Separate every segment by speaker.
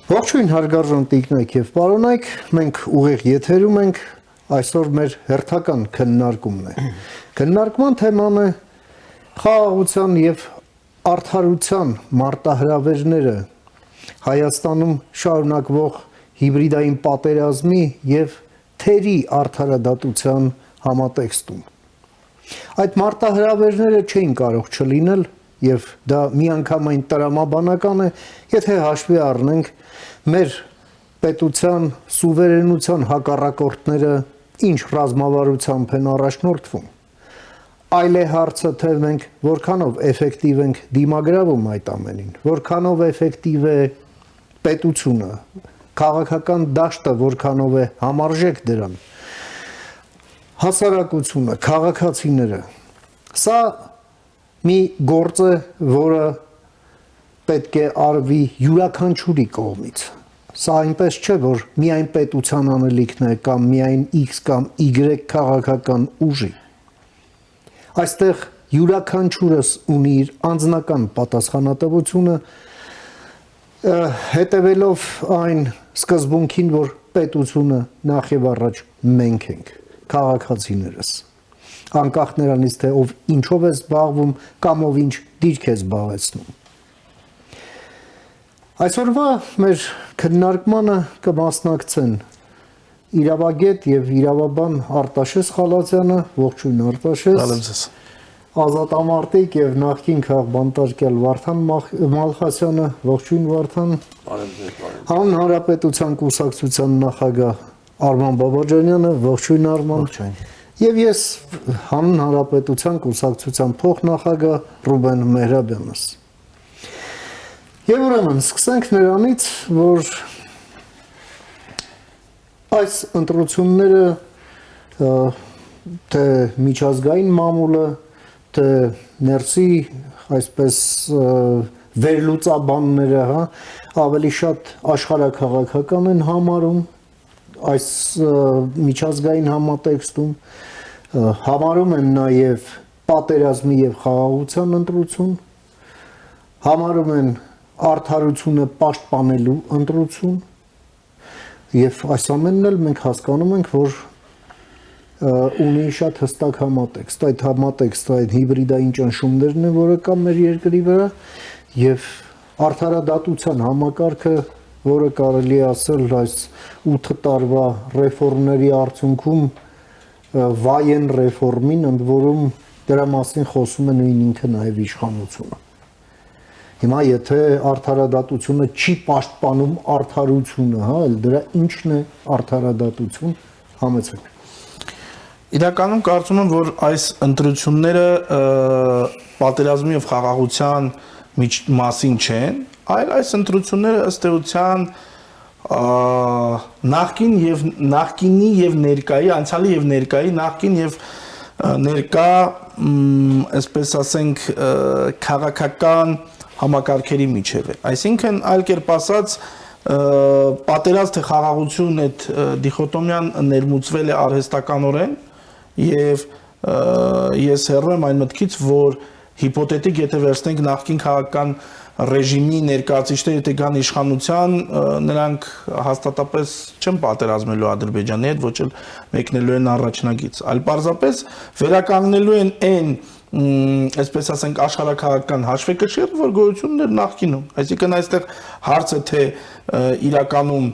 Speaker 1: Ողջույն հարգարժան տիկնայք եւ պարոնայք, մենք ուղիղ եթերում ենք, այսօր մեր հերթական քննարկումն է։ Քննարկման թեման է խաղաղության եւ արդարության մարտահրավերները Հայաստանում շարունակվող հիբրիդային պատերազմի եւ թերի արդարադատության համատեքստում։ Այդ մարտահրավերները չէին կարող չլինել եւ դա միանգամայն տրամաբանական է, եթե հաշվի առնենք մեր պետության սուվերենության հակառակորդները ինչ ռազմավարությամբ են առաջնորդվում։ Այլ է հարցը, թե մենք որքանով էֆեկտիվ ենք դիմագրավում այդ ամենին, որքանով էֆեկտիվ է պետությունը, քաղաքական դաշտը որքանով է համարժեք դրան, հասարակությունը, քաղաքացիները։ Սա մի գործ է, որը պետք է արվի յուրաքանչյուրի կողմից։ Սա այնպես չէ, որ միայն պետության անելիքն է կամ միայն X կամ Y քաղաքական ուժի։ Այստեղ յուրաքանչյուրս ունի իր անձնական պատասխանատվությունը, հետևելով այն սկզբունքին, որ պետությունը նախ եւ առաջ մենք ենք, քաղաքացիներս, անկախ նրանից, թե ով ինչով է զբաղվում կամ ով ինչ դիրք է զբաղեցնում։ Այսօրվա մեր քննարկմանը կմասնակցեն իրավագետ եւ իրավաբան Արտաշես Խալացյանը, ողջույն Արտաշես, ազատամարտիկ եւ նախկին քաղբանտարկյալ Վարդան Մալխասյանը, ողջույն Վարդան, Հանուն Հանրապետության կուսակցության նախագահ Արման Բաբաջանյանը, ողջույն Արման, եւ ես Հանուն Հանրապետության կուսակցության փոխնախագահ Ռուբեն Մեհրաբյանս։ Եվ ուրեմն սկսենք նրանից, որ այս ընտրությունները թե միջազգային մամուլը, թե ներսի այսպես վերլուծաբանները, ավելի շատ աշխարհաքաղաքական են համարում այս միջազգային համատեքստում, համարում են նաև պատերազմի եւ խաղաղության ընտրություն, համարում են արդարությունը պաշտպանելու ընտրություն, եւ այս ամենն էլ մենք հասկանում ենք, որ ունի շատ հստակ համատեքստ, այդ համատեքստը այդ հիբրիդային ճնշումներն են, որը կա մեր երկրի վրա, եւ արդարադատության համակարգը, որը կարելի է ասել այս 8 տարվա ռեֆորմների արդյունքում վայեն ռեֆորմին, ընդ որում դրա մասին խոսում է նույն ինքը նաև իշխանությունը։ Հիմա եթե արդարադատությունը չի պաշտպանում արդարությունը, այլ դրա ինչն է արդարադատություն, համեցեք։
Speaker 2: Իրականում կարծում եմ, որ այս ընտրությունները պատերազմի եւ խաղաղության մասին չեն, այլ այս ընտրությունները ըստ էության նախկինի եւ ներկայի, անցյալի եւ ներկայի, նախկին եւ ներկա, այսպես ասենք, քաղաքական համակարգերի միջև է։ Այսինքն, այլ կերպ ասած, պատերազմ թե խաղաղություն այդ դիխոտոմիան ներմուծվել է արհեստականորեն եւ ես հեռու եմ այն մտքից, որ հիպոթետիկ եթե վերցնենք նախկին քաղաքական ռեժիմի ներկայացուցիչները եթե գան իշխանության, նրանք հաստատապես չեն պատերազմելու Ադրբեջանի հետ, ոչ էլ մեկնելու են առաջնագից, այլ պարզապես վերականգնելու են այն այսպես ասենք աշխարհաքաղաքական հաշվեկշիռը, որ գոյություն ուներ նախկինում։ Այսինքն այստեղ հարցը թե իրականում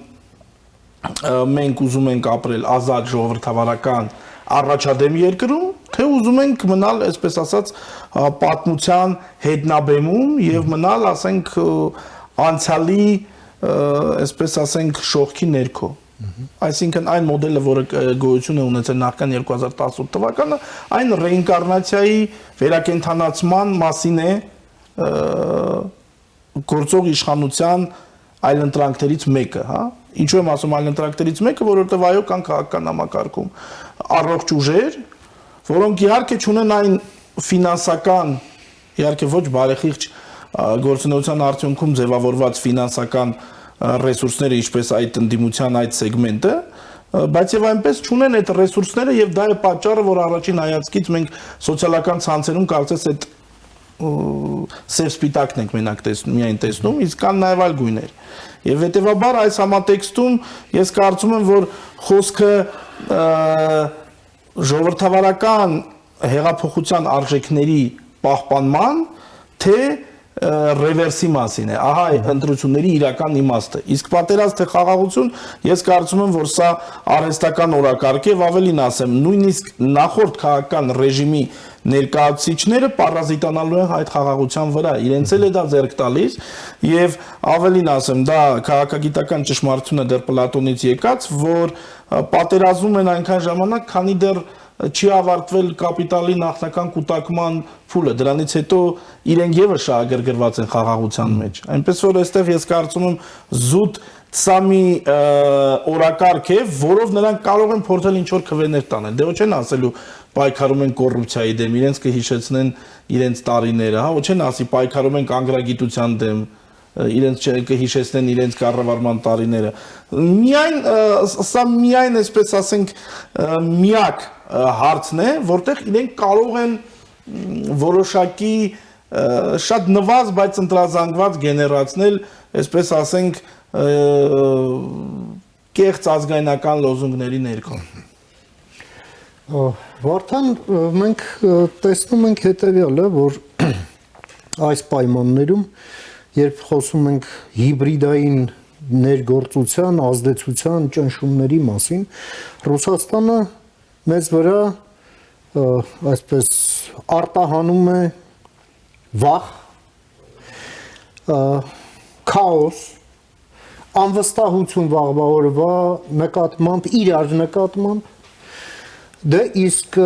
Speaker 2: մենք ուզում ենք ապրել ազատ ժողովրդավարական առաջադեմ երկրում, թե ուզում ենք մնալ, այսպես ասած, պատմության հետնաբեմում եւ մնալ, ասենք, անցյալի, այսպես ասենք, շողքի ներքո։ Այսինքն այն մոդելը, որը գոյություն է ունեցել նախքան 2018 թվականը, այն ռեինկարնացիայի վերակենդանացման մասին է գործող իշխանության այլընտրանքներից մեկը, հա։ Ինչու եմ ասում այլընտրանքներից մեկը, որովհետև այո կան քաղաքական համակարգում առողջ ուժեր, որոնք իհարկե չունեն այն ֆինանսական, իհարկե ոչ բարեխիղճ գործունեության արդյունքում ձևավորված ֆինանսական ռեսուրսները, ինչպես այդ ընդդիմության այդ սեգմենտը, բայց եւ այնպես չունեն այդ ռեսուրսները եւ դա է պատճառը, որ առաջին հայացքից մենք սոցիալական ցանցերում կարծես այդ սև սպիտակն ենք մենակ միայն տեսնում, իսկ կան նաև այլ գույներ։ Եվ հետևաբար այս համատեքստում ես կարծում եմ, որ խոսքը ժողովրդավարական հեղափոխության արժեքների պահպանման, թե ռևերսի մասին է, ահա ընտրությունների իրական իմաստը։ Իսկ պատերազմ թե խաղաղություն, ես կարծում եմ, որ սա արհեստական օրակարգ է, ավելին ասեմ, նույնիսկ նախորդ քաղաքական ռեժիմի ներկայացուցիչները պարազիտանալու են այդ խաղաղության վրա, իրենց էլ է դա ձեռք տալիս, եւ ավելին ասեմ, դա քաղաքագիտական ճշմարտություն է դեռ Պլատոնից եկած, որ պատերազմում են այնքան ժամանակ, քանի դեռ չի ավարտվել կապիտալի նախնական կուտակման փուլը, դրանից հետո իրենք եւս շահագրգռված են խաղաղության մեջ։ Այնպես որ այստեղ ես կարծում եմ զուտ սա մի օրակարգ է, որով նրանք կարող են փորձել ինչ-որ քվեներ տանել։ Դե ոչ են ասելու պայքարում են կոռուպցիայի դեմ, իրենց կհիշեցնեն իրենց տարիները, հա, ոչ են ասի պայքարում են կանգրագիտության դեմ, իրենց կհիշեցնեն իրենց կառավարման տարիները։ Միայն սա միայն այսպես ասենք միակ հարցն է, որտեղ իրենք կարող են որոշակի շատ նվազ, բայց ընտրազանգված գեներացնել, այսպես ասենք կեղծ ազգայնական լոզունգների ներքո։
Speaker 1: Վարդան, մենք տեսնում ենք հետևյալը, որ այս պայմաններում, երբ խոսում ենք հիբրիդային ներգործության, ազդեցության, ճնշումների մասին, Ռուսաստանը մեզ վրա այսպես արտահանում է վախ, քաոս, անվստահություն վաղվա օրվա նկատմամբ, իրար նկատմամբ, դե իսկ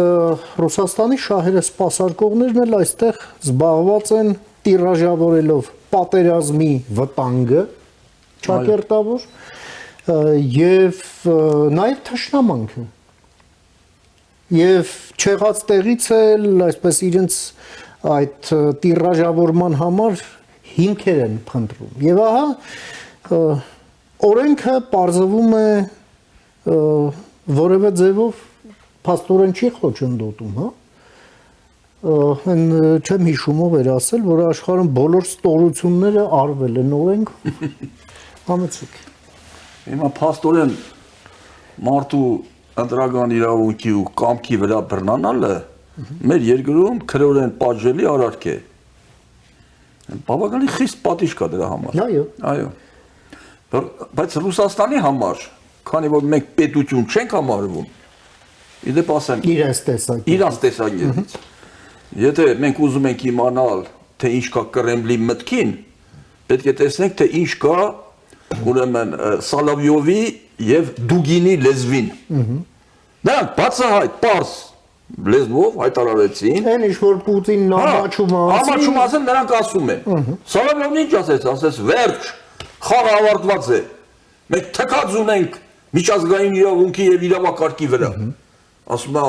Speaker 1: Ռուսաստանի շահերը սպասարկողներն էլ այստեղ զբաղված են տիրաժավորելով պատերազմի վտանգը ճակերտավոր եւ նաեւ թշնամանքը եւ չեղած տեղից էլ այսպես իրենց այդ տիրաժավորման համար հիմքեր են փնտրում եւ ահա օրենքը պարզվում է որևէ ձևով փաստորեն չի խոչընդոտում, հա Այն չեմ հիշում ով էր ասել, որ աշխարհում բոլոր ստորությունները արվել են օրենքով։ Համեցեք։
Speaker 3: Հիմա փաստորեն մարդու ընտրական իրավունքի ու կամքի վրա բռնանալը մեր երկրում քրեորեն պատժելի արարք է։ Բավականին խիստ պատիժ կա դրա համար։
Speaker 1: Այո։
Speaker 3: Բայց Ռուսաստանի համար, քանի որ մենք պետություն չենք համարվում, իդեպ ասեմ, իրենց տեսակետից Եթե մենք ուզում ենք իմանալ, թե ինչ կա Կրեմլի մտքին, պետք է տեսնենք, թե ինչ կա ուրեմն Սալավյովի եւ Դուգինի լեզվին։ Նրանք բացահայտ պարզ լեզվով հայտարարեցին։
Speaker 1: Այն ինչ որ Պուտինն
Speaker 3: ամաչում ասեն, նրանք ասում են։ Սալավյովն ինչ ասեց, վերջ, խաղը ավարտված է։ Մենք թքած ունենք միջազգային իրավունքի եւ իրավակարգի վրա։ Ասում է,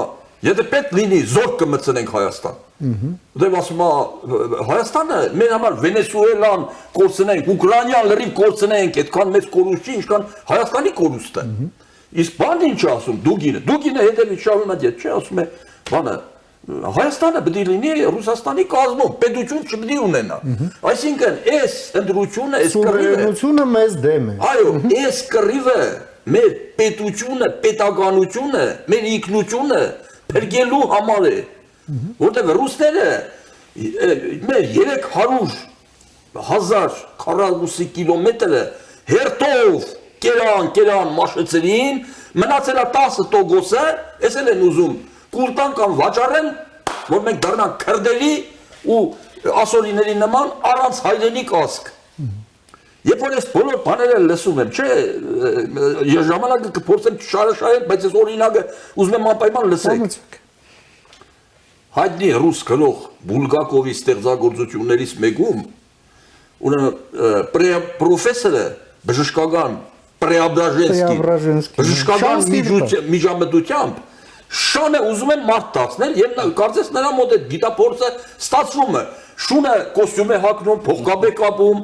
Speaker 3: եթե պետք լինի, զորք կմտցնենք Հայաստան։ Դե ասում է, Հայաստանը մեր համար Վենեսուելան կորցնենք, Ուկրաինան լրիվ կորցնենք, այդքան մեծ կորուստ չի, ինչքան Հայաստանի կորուստը։ Իսկ բանը ինչ ասում, Դուգինը հետևից շարում է, չէ, ասում է, բանը Հայաստանը պետք է լինի Ռուսաստանի կազմում, պետություն չպետք է ունենա։ Այսինքն, այս ընդրությունը, այս
Speaker 1: սուվերենությունը մեզ դեմ է։
Speaker 3: Այո, այս կռիվը մեր պետությունը, պետականությունը, մեր ինքնությունը փրկելու համար է, որտեղ ռուսները մեր 300,000 քառակուսի կիլոմետրը հերթով կերան մաշեցրին, մնացել է 10%-ը, էս էլ են ուզում կուլտան կամ վաճառեն, որ մենք դառնանք քրդերի ու ասորիների նման առանց հայրենիք ազգ։ Երբ որ ես բոլոր բաները լսում եմ, չէ, ես ժամանակը կփորձեմ շարաշահել, բայց ես օրինակը ուզում եմ անպայման լսեք։ Հայտնի ռուս գրող Բուլգակովի ստեղծագործություններից մեկում ուրեմն պրոֆեսորը բժշկական Պրեաբրաժենսկի բժշկական միջամտությամբ շանը ուզում են մարդ դարձնել եւ կարծես նրա մոտ այդ գիտափորձը ստացվում է շունը կոստյում է հագնում փողկապ է կապում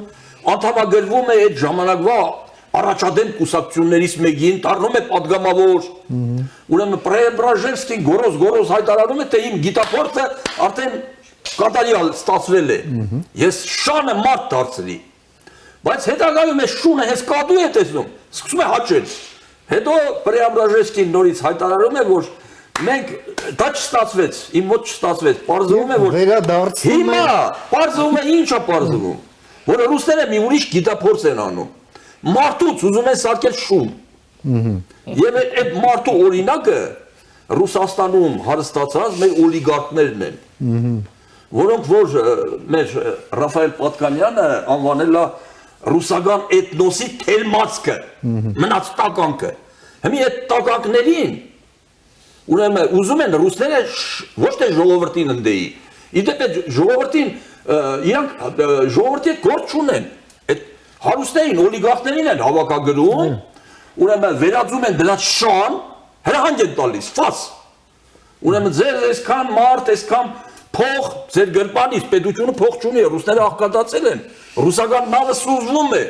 Speaker 3: անդամագրվում է այդ ժամանակվա առաջադեմ կուսակցություններից մեկին դառնում է падգամավոր ուրեմն Պրեաբրաժենսկին գորոզ հայտարարում է թե իմ գիտափորձը արդեն կատարյալ ստացվել է։ Ես շանը մարդ դարձրի։ Բայց հետագայում այս շունը հենց կատու է տեսնում, սկսում է հաճել։ Հետո Պրեաբրաժեսկին նորից հայտարարում է, որ մենք դա չստացվեց, իմ մոտ չստացվեց, պարզվում է, որ հիմա պարզվում է ինչա պարզվում, որ ռուսները մի ուրիշ գիտափորձ են անում։ Մարդուց ուզում են սարքել շուն։ Եվ այդ մարդու օրինակը Ռուսաստանում հարստացած մեր օլիգարխներն են, որոնք որ մեր Ռաֆայել Պատկանյանը անվանել է ռուսական էթնոսի թելմացքը, մնաց տականքը։ Հիմա այդ տականքներին ուրեմն ուզում են ռուսները ոչ թե ժողովրդին ընդեի։ Իդեպ այդ ժողովրդին իրանք ժողովրդի հետ գործ չունեն։ Այդ հարուստներին, օլիգարխներին են հավաքագրում, ուրեմն վերածում են դրանց շան, հրահանգ են տալիս, ֆաս։ Ուրեմն ձեր այսքան մարդ, այսքան փող, ձեր գրպանից պետությունը փող չունի, ռուսները աղքատացել են։ Ռուսական նավը սուզվում է։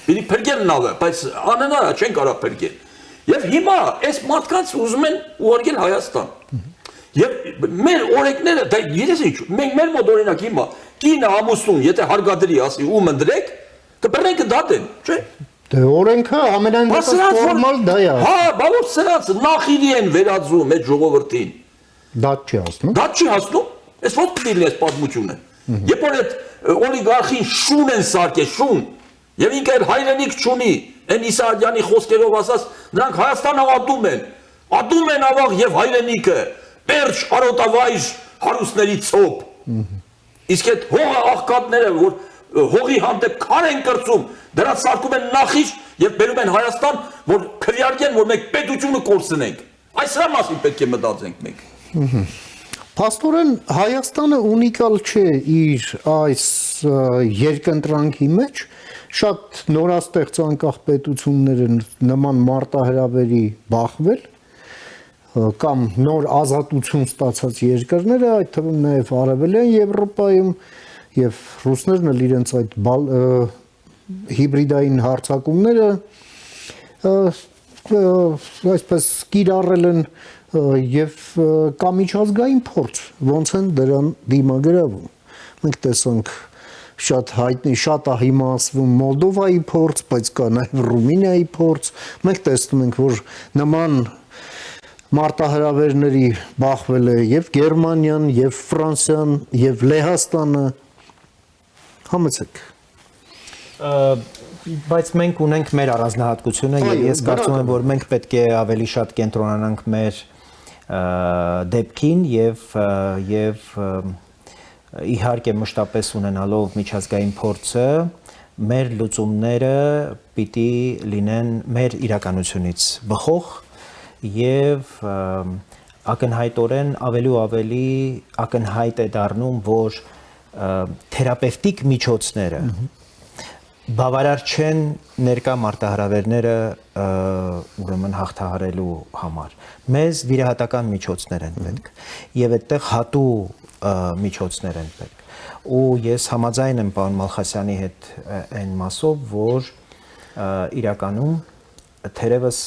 Speaker 3: Պիտի փրկեն նավը, բայց անհնար է, չեն կարող փրկել։ Եվ հիմա այս մարդկանց ուզում են ուղարկել Հայաստան։ Եվ մեր օրենքները, դա գիտես ինչ, մենք մեր մոտ օրինակ հիմա կինը ամուսնուն, եթե հարգադրի ասի ու մնդրեք, կբռնենք դատեն, չէ՞։
Speaker 1: Դե օրենքը ամենայն դեպքում ֆորմալ դա է։
Speaker 3: Հա, բավոց սրանց նախիրի են վերածում այդ ժողովրդին։
Speaker 1: Դատ չի հասնում։
Speaker 3: Դա չի հասնում, այս ո՞տ պիտի լինի այս պատմությունը։ Երբ որ այդ օլիգարխին շուն են սարքել, շուն, եւ ինքը հայրենիք չունի, այն Իսահակյանի խոսքերով ասած, նրանք Հայաստանը ատում են ավաղ եւ հայրենիքը, պերճ արոտավայր հարուստների ցոփ։ Իսկ այդ հողը աղքատները, որ հողի հանդեպ քար են կրծում, դրանց սարքում են նախիջ եւ բերում են Հայաստան, որ քվեարկեն, որ մենք պետությունը կորցնենք։ Այս սրա մասին պետք է մտածենք մենք։
Speaker 1: Փաստորեն Հայաստանը ունիկալ չէ իր այս երկընտրանքի մեջ, շատ նորաստեղծ անկախ պետություններ են նման մարտահրավերի բախվել կամ նոր ազատություն ստացած երկրները, այդ թվում նաև Արևելյան Եվրոպայում եւ ռուսներն էլ իրենց այդ հիբրիդային հարձակումները այսպես կիրառել են եւ կա միջազգային փորձ ոնց են դրան դիմագրավում։ Մենք տեսանք շատ հայտնի, շատ է հիմա ասվում Մոլդովայի փորձ, բայց կա նաեւ Ռումինիայի փորձ։ Մենք տեսնում ենք, որ նման մարտահրավերների բախվել է եւ Գերմանիան, եւ Ֆրանսիան, եւ Լեհաստանը։ Համեցեք։
Speaker 4: Բայց մենք ունենք մեր առանձնահատկությունը եւ ես կարծում եմ, որ մենք պետք է ավելի շատ կենտրոնանանք մեր դեպքին եւ իհարկե մշտապես ունենալով միջազգային փորձը մեր լուծումները պիտի լինեն մեր իրականությունից բխող եւ ակնհայտորեն ավելի ու ավելի ակնհայտ է դառնում, որ թերապևտիկ միջոցները բավարար չեն ներկա մարտահրավերները ուրեմն հաղթահարելու համար։ Մեզ վիրահատական միջոցներ են պետք եւ այդտեղ հատու միջոցներ են պետք։ Ու ես համաձայն եմ պարոն Մալխասյանի հետ այն մասով, որ իրականում թերևս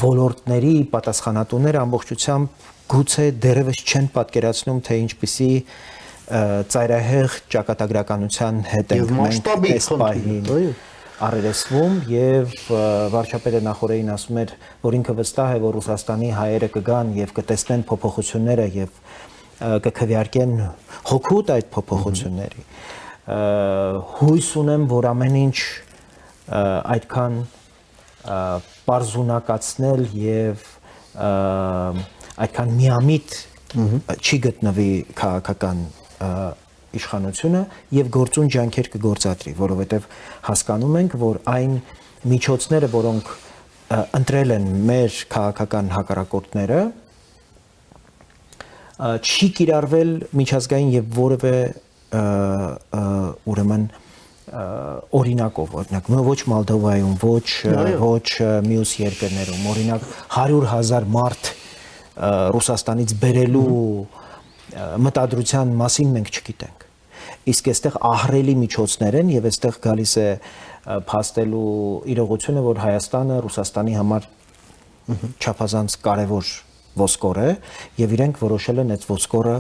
Speaker 4: ոլորտների պատասխանատուները ամբողջությամբ գուցե դեռևս չեն պատկերացնում, թե ինչպիսի ծայրահեղ ճակատագրականության հետ ենք մենք այս պահին առերեսվում եւ վարչապետը նախորդին ասում էր, որ ինքը վստահ է, որ Ռուսաստանի հայերը կգան եւ կտեսնեն փոփոխությունները եւ կքվեարկեն հոգուտ այդ փոփոխությունների։ Հույս ունեմ, որ ամեն ինչ այդքան պարզունակացնել եւ այդքան միամիտ չի գտնվի քաղաքական իշխանությունը եւ գործուն ջանքեր կգործադրի, որովհետեւ հասկանում ենք, որ այն միջոցները, որոնք ընտրել են մեր քաղաքական հակառակորդները, չի կիրառվել միջազգային եւ որևէ ուրեմն օրինակով, օրինակ ոչ Մոլդովայում, ոչ մյուս երկրներում, օրինակ 100,000 մարդ Ռուսաստանից բերելու մտադրության մասին մենք չգիտենք։ Իսկ այստեղ ահռելի միջոցներ են եւ այստեղ գալիս է փաստելու իրողությունը, որ Հայաստանը Ռուսաստանի համար չափազանց կարևոր ոսկոր է եւ իրենք որոշել են այդ ոսկորը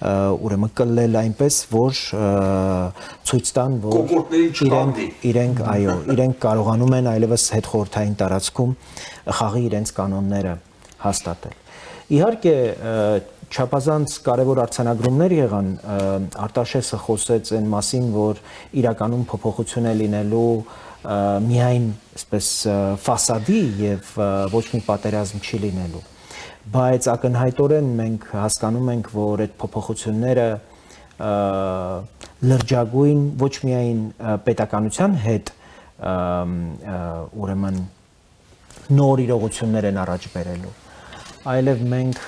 Speaker 4: ուրեմն կլել այնպես, որ ցույց տան, որ
Speaker 3: Կոկորդներին չտանվի։
Speaker 4: իրենք կարողանում են այլևս հետխորհրդային տարածքում խաղի իրենց կանոնները հաստատել։ Իհարկե չափազանց կարևոր արձանագրումներ եղան, Արտաշեսը խոսեց այն մասին, որ իրականում փոփոխություն է լինելու միայն այսպես ֆասադի եւ ոչ մի պատերազմ չի լինելու, բայց ակնհայտորեն մենք հասկանում ենք, որ այդ փոփոխությունները լրջագույն ոչ միայն պետականության հետ ուրեմն նոր իրողություններ են առաջ բերելու, այլև մենք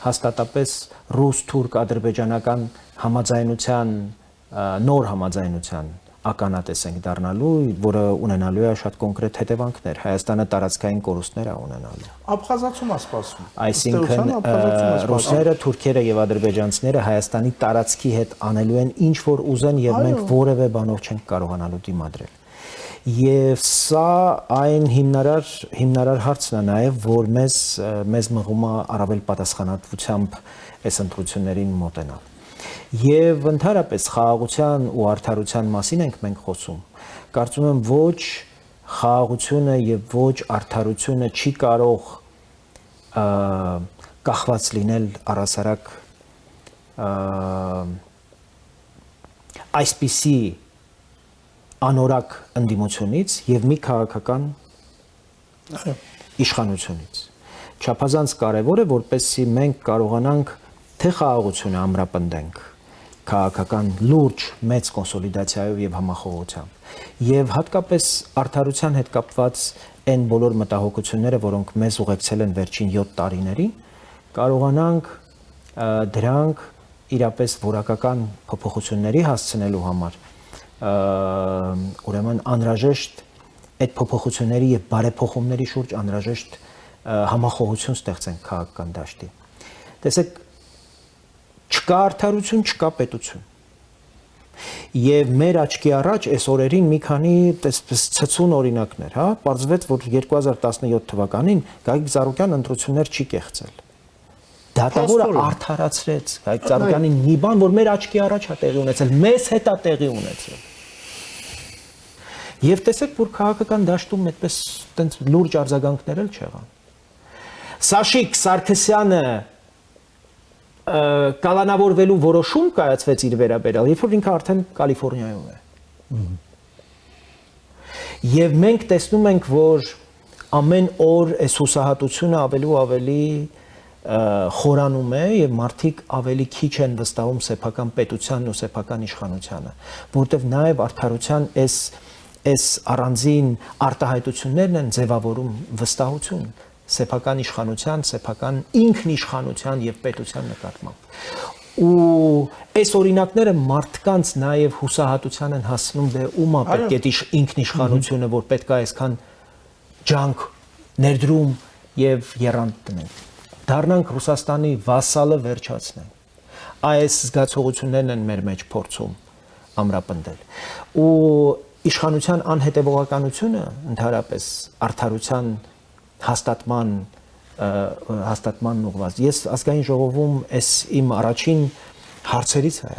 Speaker 4: հաստատապես ռուս-թուրք-ադրբեջանական համաձայնության նոր համաձայնության ականատես ենք դառնալու, որը ունենալու է շատ կոնկրետ հետևանքներ։ Հայաստանը տարածքային կորուստներ է ունենալու։
Speaker 2: Աբխազացում է սպասվում։
Speaker 4: Այսինքն ռուսները, թուրքերը եւ ադրբեջանցիները Հայաստանի տարածքի հետ անելու են ինչ որ ուզեն եւ մենք որևէ բանով չենք կարողանալու դիմադրել։ Եվ սա այն հիմնարար հարցն է նաև, որ մեզ մղում է առավել պատասխանատվությամբ այս ընտրություններին մոտենալ։ Եվ ընդհանրապես խաղաղության ու արդարության մասին ենք մենք խոսում։ Կարծում եմ ոչ խաղաղությունը եւ ոչ արդարությունը չի կարող կախված լինել առասարակ այսպիսի անորակ ընդդիմությունից եւ մի քաղաքական իշխանությունից։ Չափազանց կարևոր է, որպեսզի մենք կարողանանք թե խաղաղությունը ամրապնդենք քաղաքական լուրջ մեծ կոնսոլիդացիայով եւ համախոհությամբ եւ հատկապես արդարության հետ կապված այն բոլոր մտահոգությունները, որոնք մեզ ուղեկցել են վերջին 7 տարիներին, կարողանանք դրանք իրապես որակական փոփոխությունների հասցնելու համար ուրեմն անհրաժեշտ այդ փոփոխությունների եւ բարեփոխումների շուրջ անհրաժեշտ համախոհություն ստեղծենք քաղաքական դաշտի։ Տեսեք, չկա արդարություն, չկա պետություն։ Եվ մեր աչքի առաջ այս օրերին մի քանի ցցուն օրինակներ, հա, պարզվեց, որ 2017 թվականին Գագիկ Ծառուկյան ընտրություններ չի կեղծել։ Դատավորը արդարացրեց Գագիկ Ծառուկյանին մի բան, որ մեր աչքի առաջ է տեղի ունեցել, մեզ հետ է տեղի ունեցել։ Եվ տեսեք, որ քաղաքական դաշտում այդպես տենց լուրջ արձագանքներ էլ չեղան։ Սաշիկ Սարգսյանը կալանավորվելու որոշում կայացվեց իր վերաբերյալ, երբ որ ինքը արդեն Կալիֆոռնիայում է։ Եվ մենք տեսնում ենք, որ ամեն օր այս հուսահատությունը ավելի ու ավելի խորանում է եւ մարդիկ ավելի քիչ են վստահում սեփական պետությանն ու սեփական իշխանությանը, որտեղ նաեւ արդարության այս առանձին արտահայտություններն են ձևավորում վստահություն սեփական իշխանության, սեփական ինքնիշխանության եւ պետության նկատմամբ։ Ու այս օրինակները մարդկանց նաեւ հուսահատության են հասնում, դե ումա պետք է ինքնիշխանությունը, որ պետք է այսքան ջանք ներդրում եւ եռանդ տնենք։ Դառնանք Ռուսաստանի վասալը վերջացնենք։ Այս զգացողություններն են մեր մեջ փորձում ամրապնդել։ Ու իշխանության անհետևողականությունը ընդհանրապես արդարության հաստատման ուղղված։ Ես ազգային ժողովում այս իմ առաջին հարցերից է։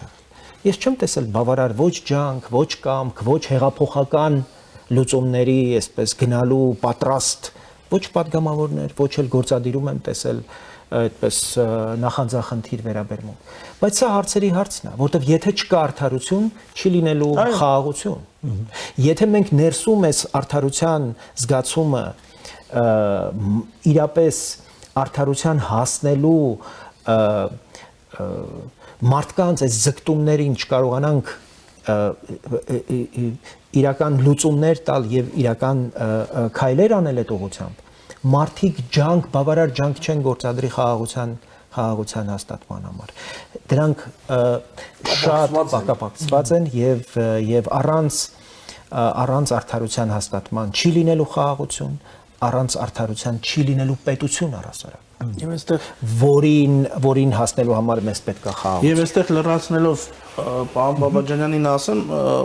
Speaker 4: Ես չեմ տեսել բավարար ոչ ջանք, ոչ կամք, ոչ հեղափոխական լուծումների, այսպես գնալու պատրաստ ոչ падգամավորներ, ոչ էլ գործադիրում եմ տեսել այդպես նախանձախնդիր վերաբերմունք։ Բայց սա հարցերի հարցն է, որտեղ եթե չկա արդարություն, չի լինելու խաղաղություն։ Եթե մենք ներսում այս արդարության զգացումը իրապես արդարության հասնելու մարդկանց այս ձգտումներին չկարողանանք իրական լուծումներ տալ եւ իրական քայլեր անել այդ ուղղությամբ, մարդիկ բավարար ջանք չեն գործադրի խաղաղության հաստատման համար։ Դրանք շատ պակապակցված են եւ առանց արդարության հաստատման չի լինելու խաղաղություն, առանց արդարության չի լինելու պետություն առասարակ։
Speaker 2: Եվ այստեղ
Speaker 4: որին հասնելու համար մեզ պետք է խաղաղություն։
Speaker 2: Եվ այստեղ լրացնելով պարոն Բաբաջանյանին ասեմ,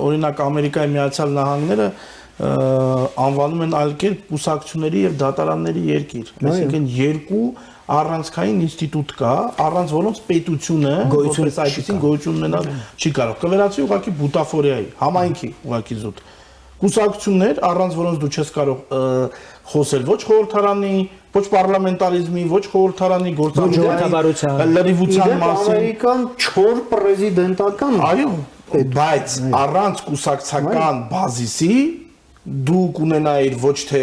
Speaker 2: օրինակ Ամերիկայի Միացյալ Նահանգները անվանում են այլ կերպ կուսակցությունների եւ դատարանների երկիր, այսինքն երկու առանցքային ինստիտուտ կա, առանց որոնց պետությունը որպես այդպեսին գոյություն ունենալ չի կարող։ Կվերածվի ուղղակի բուտաֆորիայի, համայնքի ուղղակի զուտ։ Կուսակցություններ, առանց որոնց դու չես կարող խոսել ոչ խորհրդարանի, ոչ պարլամենտարիզմի, ոչ խորհրդարանի գործառույթների լրիվության մասին։
Speaker 1: Ամերիկան 4 պրեզիդենտական,
Speaker 2: այո, բայց առանց կուսակցական բազիսի դու կունենայիր ոչ թե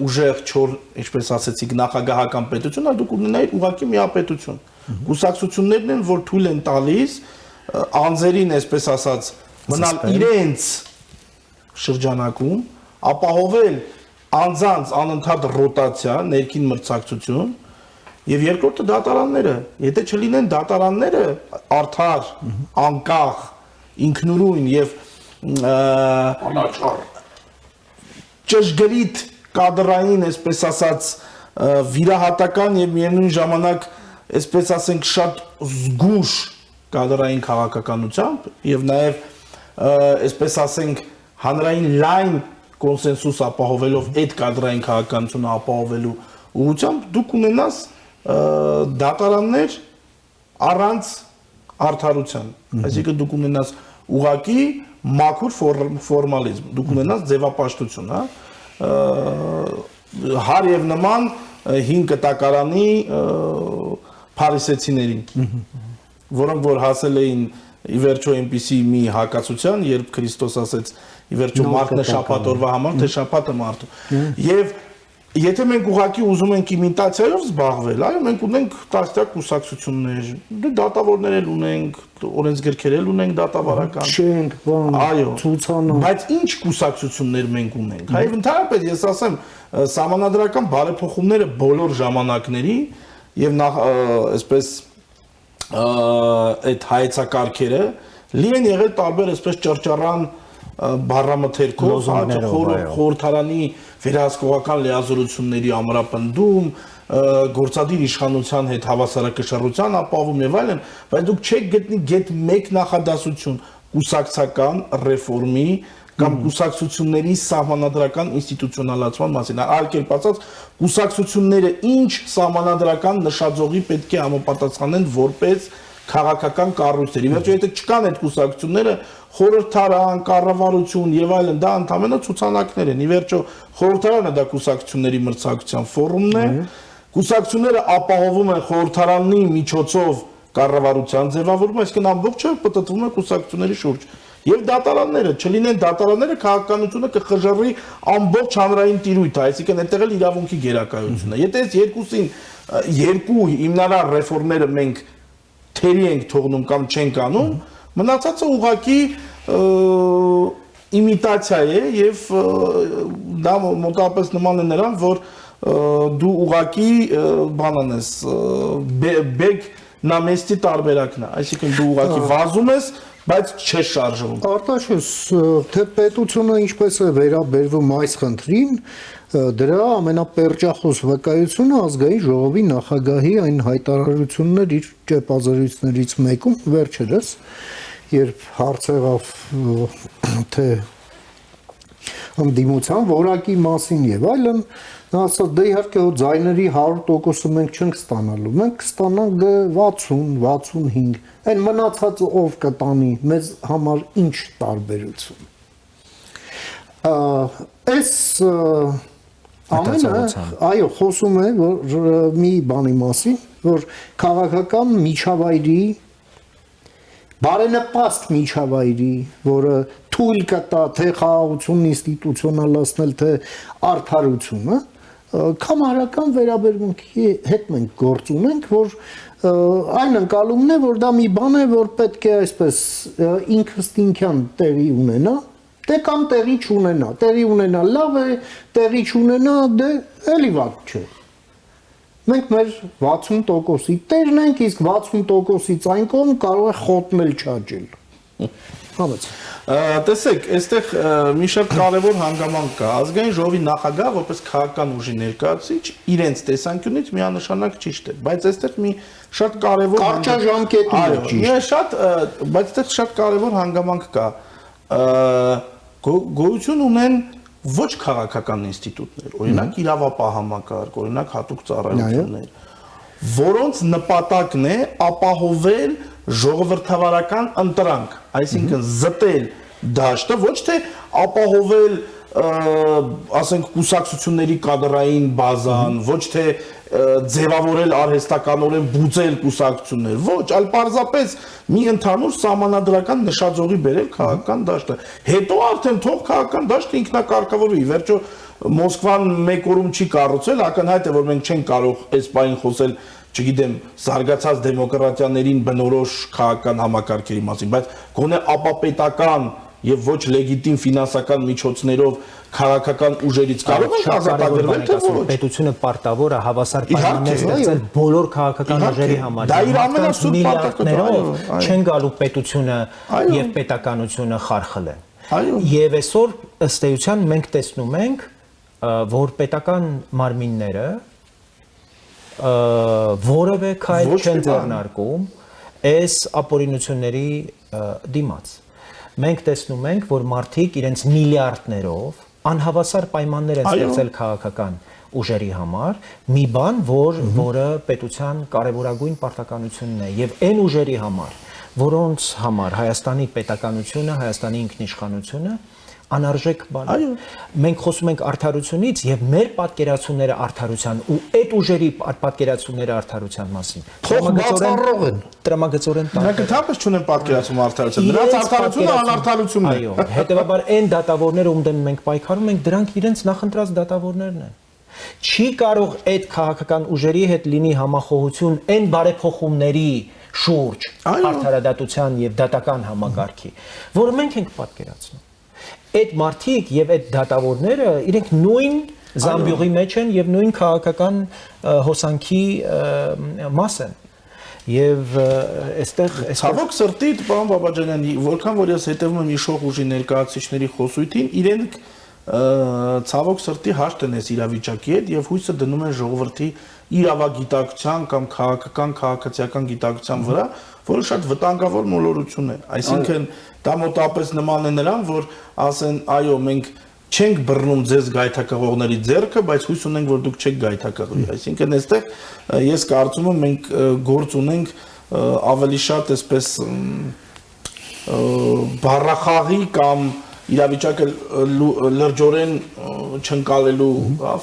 Speaker 2: ուժեղ 4, ինչպես ասեցիք, նախագահական պետություն, այլ դու կունենայիր ուղղակի միապետություն։ Կուսակցություններն են, որ թույլ են տալիս անձերին, այսպես ասած, մնալ իրենց շրջանակում, ապահովել անձանց անընդհատ ռոտացիա, ներքին մրցակցություն, եւ երկրորդը դատարանները, եթե չլինեն դատարանները արդար, անկախ, ինքնուրույն եւ
Speaker 3: անաչառ
Speaker 2: ճշգրիտ կադրային, այսպես ասած, վիրահատական եւ միևնույն ժամանակ, այսպես ասենք, շատ զգուշ կադրային քաղաքականությամբ եւ նաեւ, այսպես ասենք, հանրային լայն կոնսենսուս ապահովելով այդ կադրային քաղաքականությունը ապահովելու ուղղությամբ դու կունենաս դատարաններ առանց արդարության, այսինքն դու կունենաս ուղղակի մաքուր ֆորմալիզմ, դու կունենաս ձևապաշտություն, հա, հար եւ նման 5 կտակարանի փարիսեցիներին, որոնք որ հասել էին ի վերջո այնպիսի մի հակասության, երբ Քրիստոս ասեց ի վերջո մարդն է շաբաթ օրվա համար, թե շաբաթը մարդու։ Եվ եթե մենք ուղղակի ուզում ենք իմիտացիայով զբաղվել, այո, մենք ունենք տասնյակ կուսակցություններ, դատավորներ էլ ունենք, օրենսգրքեր էլ ունենք դատավարական։
Speaker 1: Չենք, բան,
Speaker 2: այո,
Speaker 1: ցուցանոց։
Speaker 2: բայց ինչ կուսակցություններ մենք ունենք։ Հայ ընդհանրապես ես ասեմ, սահմանադրական բարեփոխումները բոլոր ժամանակների եւ նախ այսպես այդ հայեցակարգերը լի են եղել տարբեր այսպես ճռճռան բառամթերքով, խորհրդարանի վերահսկողական լիազորությունների ամրապնդում, գործադիր իշխանության հետ հավասարակշռության ապահովում եւ այլն, բայց դուք չեք գտնի գեթ մեկ նախադասություն կուսակցական ռեֆորմի կամ կուսակցությունների սահմանադրական ինստիտուցիոնալացման մասին։ Այլ կերպ ասած, կուսակցությունները ինչ սահմանադրական նշաձողի պետք է համապատասխանեն որպես քաղաքական կառույցներ։ Իվերջո եթե չկան այդ կուսակցությունները, խորհրդարան, կառավարություն եւ այլն, դա ընդհանրապես ցուցանակներ են։ Իվերջո խորհրդարանը դա կուսակցությունների մրցակցության ֆորումն է։ Կուսակցությունները ապահովում են խորհրդարանի միջոցով կառավարության ձևավորումը, այսինքն ամբողջը պատտվում է կուսակցությունների շուրջ։ Եվ դատարանները, չլինեն դատարանները, քաղաքականությունը կխժռի ամբողջ հանրային տիրույթը, այսինքն այդտեղ էլ իրավունքի գերակայությունն է։ Եթե այս երկուսին երկու հիմնարար ռեֆորմները մենք թերի ենք թողնում կամ չենք անում, մնացածը ուղղակի իմիտացիա է եւ դա մոտավորապես նման է նրան, որ դու ուղղակի բանան ես բեկ նամեստի տարբերակն է, այսինքն դու ուղղակի վազում ես, բայց չես շարժվում։
Speaker 1: Արտաշես, թե պետությունը ինչպես է վերաբերվում այս խնդրին, դրա ամենապերճախոս վկայությունը ազգային ժողովի նախագահի այն հայտարարությունն էր իր ճեպազրույցներից մեկում վերջերս, երբ հարց եղավ թե ընդդիմության որակի մասին եւ այլն, նա ասաց դե իհարկե ձայների 100%-ը մենք չենք ստանալու, մենք կստանանք 60-65, այն մնացածը ով կտանի, մեզ համար ինչ տարբերություն։ Այս ամենը, այո, խոսում է որ մի բանի մասին, որ քաղաքական միջավայրի բարենպաստ միջավայրի, որը թույլ կտա թե խաղաղությունն ինստիտուցիոնալացնել, թե արդարությունը, կամարական վերաբերմունքի հետ մենք գործ ունենք, որ այն ընկալումն է, որ դա մի բան է, որ պետք է այսպես ինքնստինքյան տեղի ունենա, դե կամ տեղի չունենա, տեղի ունենա լավ է, տեղի չունենա, դե էլի վատ չէ։ Մենք մեր 60%-ի տերն ենք, իսկ 60%-ից այն կողմ կարող է խոթնել չաճել։ Համաձայն։
Speaker 2: Տեսեք, այստեղ մի շատ կարևոր հանգամանք կա։ Ազգային ժողովի նախագահ որպես քաղաքական ուժի ներկայացուցիչ իրենց տեսանկյունից միանշանակ ճիշտ է, բայց այստեղ մի շատ կարևոր
Speaker 1: կարճաժամկետի է ճիշտ։
Speaker 2: բայց այստեղ շատ կարևոր հանգամանք կա։ Գոյություն ունեն ոչ քաղաքական ինստիտուտներ, օրինակ իրավապահ համակարգ, օրինակ հատուկ ծառայություններ, որոնց նպատակն է ապահովել ժողովրդավարական ընտրանք, այսինքն զտել դաշտը, ոչ թե ապահովել ասենք կուսակցությունների կադրային բազան, ոչ թե ձևավորել արհեստականորեն բուծել կուսակցություններ, ոչ, այլ պարզապես մի ընդհանուր սահմանադրական նշաձողի բերել քաղաքական դաշտը։ Հետո արդեն թող քաղաքական դաշտը ինքնակարգավորվի։ Վերջո Մոսկվան մեկ օրում չի կառուցել, ակնհայտ է, որ մենք չենք կարող այս բանին խոսել, չգիտեմ, զարգացած դեմոկրատիաներին բնորոշ քաղաքական համակարգերի մասին, բայց գոնե ապապետական եւ ոչ լեգիտիմ ֆինանսական միջոցներով քաղաքական ուժերից կարող են ազատագրվել, թե ոչ։
Speaker 4: Պետությունը պարտավոր է հավասար պայմաններ ստեղծել բոլոր քաղաքական ուժերի համար։
Speaker 2: Դա իր ամենասուրբ
Speaker 4: միլիարդներով չեն գալու պետությունը եւ պետականությունը խարխլեն։ Եվ այսօր ըստ էության մենք տեսնում ենք, որ պետական մարմինները որևէ քայլ չեն ձեռնարկում այս ապօրինությունների դիմաց։ Մենք տեսնում ենք, որ մարդիկ իրենց միլիարդներով անհավասար պայմաններ են ստեղծել քաղաքական ուժերի համար, մի բան, որը պետության կարևորագույն պարտականությունն է, եւ այն ուժերի համար, որոնց համար Հայաստանի պետականությունը, Հայաստանի ինքնիշխանությունը անարժեք բան է։ Մենք խոսում ենք արդարությունից եւ մեր պատկերացումները արդարության ու այդ ուժերի պատկերացումները արդարության մասին։
Speaker 1: Թող բացառող են։
Speaker 4: Տրամագծորեն
Speaker 2: Նրանք ընդհանրապես չունեն պատկերացում արդարության։ Նրանց արդարությունը անարդարությունն է։
Speaker 4: Այո, հետեւաբար այն դատավորները, ում դեմ մենք պայքարում ենք, դրանք իրենց նախընտրած դատավորներն են։ Չի կարող այդ քաղաքական ուժերի հետ լինի համախոհություն այն բարեփոխումների շուրջ արդարադատության եւ դատական համակարգի, որը մենք ենք պատկերացնում։ Այդ մարդիկ եւ այդ դատավորները իրենք նույն զամբյուղի մեջ են եւ նույն քաղաքական հոսանքի մաս են։ Եւ այստեղ
Speaker 2: ցավոք սրտի պարոն Բաբաջանյան, որքան որ ես հետևում եմ իշխող ուժի ներկայացուցիչների խոսույթին, իրենք ցավոք սրտի հաշտ են այս իրավիճակի հետ եւ հույսը դնում են ժողովրդի իրավագիտակցության կամ քաղաքացիական գիտակցության վրա, որը շատ վտանգավոր մոլորություն է։ Այսինքն դա մոտավորապես նման է նրան, որ ասեն, այո, մենք չենք բռնում ձեզ գայթակղողների ձեռքը, բայց հույս ունենք, որ դուք չեք գայթակղվի։ Այսինքն այստեղ ես կարծում եմ մենք գործ ունենք ավելի շատ այսպես բառախաղի կամ իրավիճակը լրջորեն չընկալելու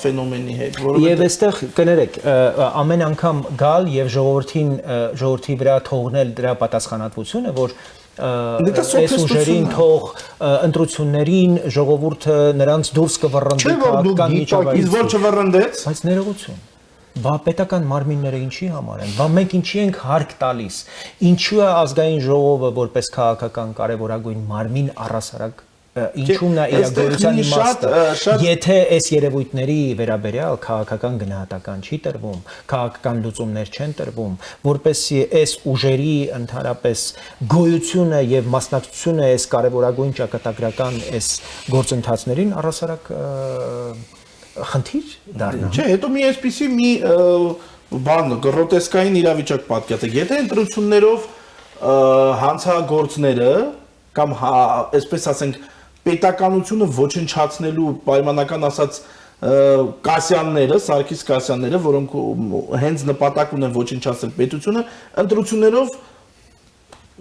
Speaker 2: ֆենոմենի հետ,
Speaker 4: Եվ այստեղ կներեք, ամեն անգամ գալ եւ ժողովրդի վրա թողնել դրա պատասխանատվությունը, որ այս ուժերին թող ընտրություններին ժողովուրդը նրանց դուրս կվռնդի քաղաքական միջավայրից։
Speaker 2: Իսկ որ չվռնդեց,
Speaker 4: բայց ներողություն։ Բա պետական մարմինները ինչի համար են։ Բա մենք ինչի ենք հարկ տալիս։ Ինչու է ազգային ժողովը որպես քաղաքական կարևորագույն մարմին առասարակ ինչու՞մն է իր գոյության իմաստը։ Եթե այս երևույթների վերաբերյալ քաղաքական գնահատական չի տրվում, քաղաքական լուծումներ չեն տրվում, որպեսզի այս ուժերի ընդհանրապես գոյությունը եւ մասնակցությունը այս կարևորագույն ճակատագրական այս գործընթացներին առասարակ խնդիր դառնա։
Speaker 2: Չէ, հետո մի այսպիսի մի բան գրոտեսկային իրավիճակ պատկերացեք։ Եթե ընտրություններով հանցագործները կամ այսպես ասենք պետականությունը ոչնչացնելու պայմանական ասած Կասյանները, Սարգիս Կասյանները, որոնք հենց նպատակ ունեն ոչնչացնել պետությունը, ընտրություններով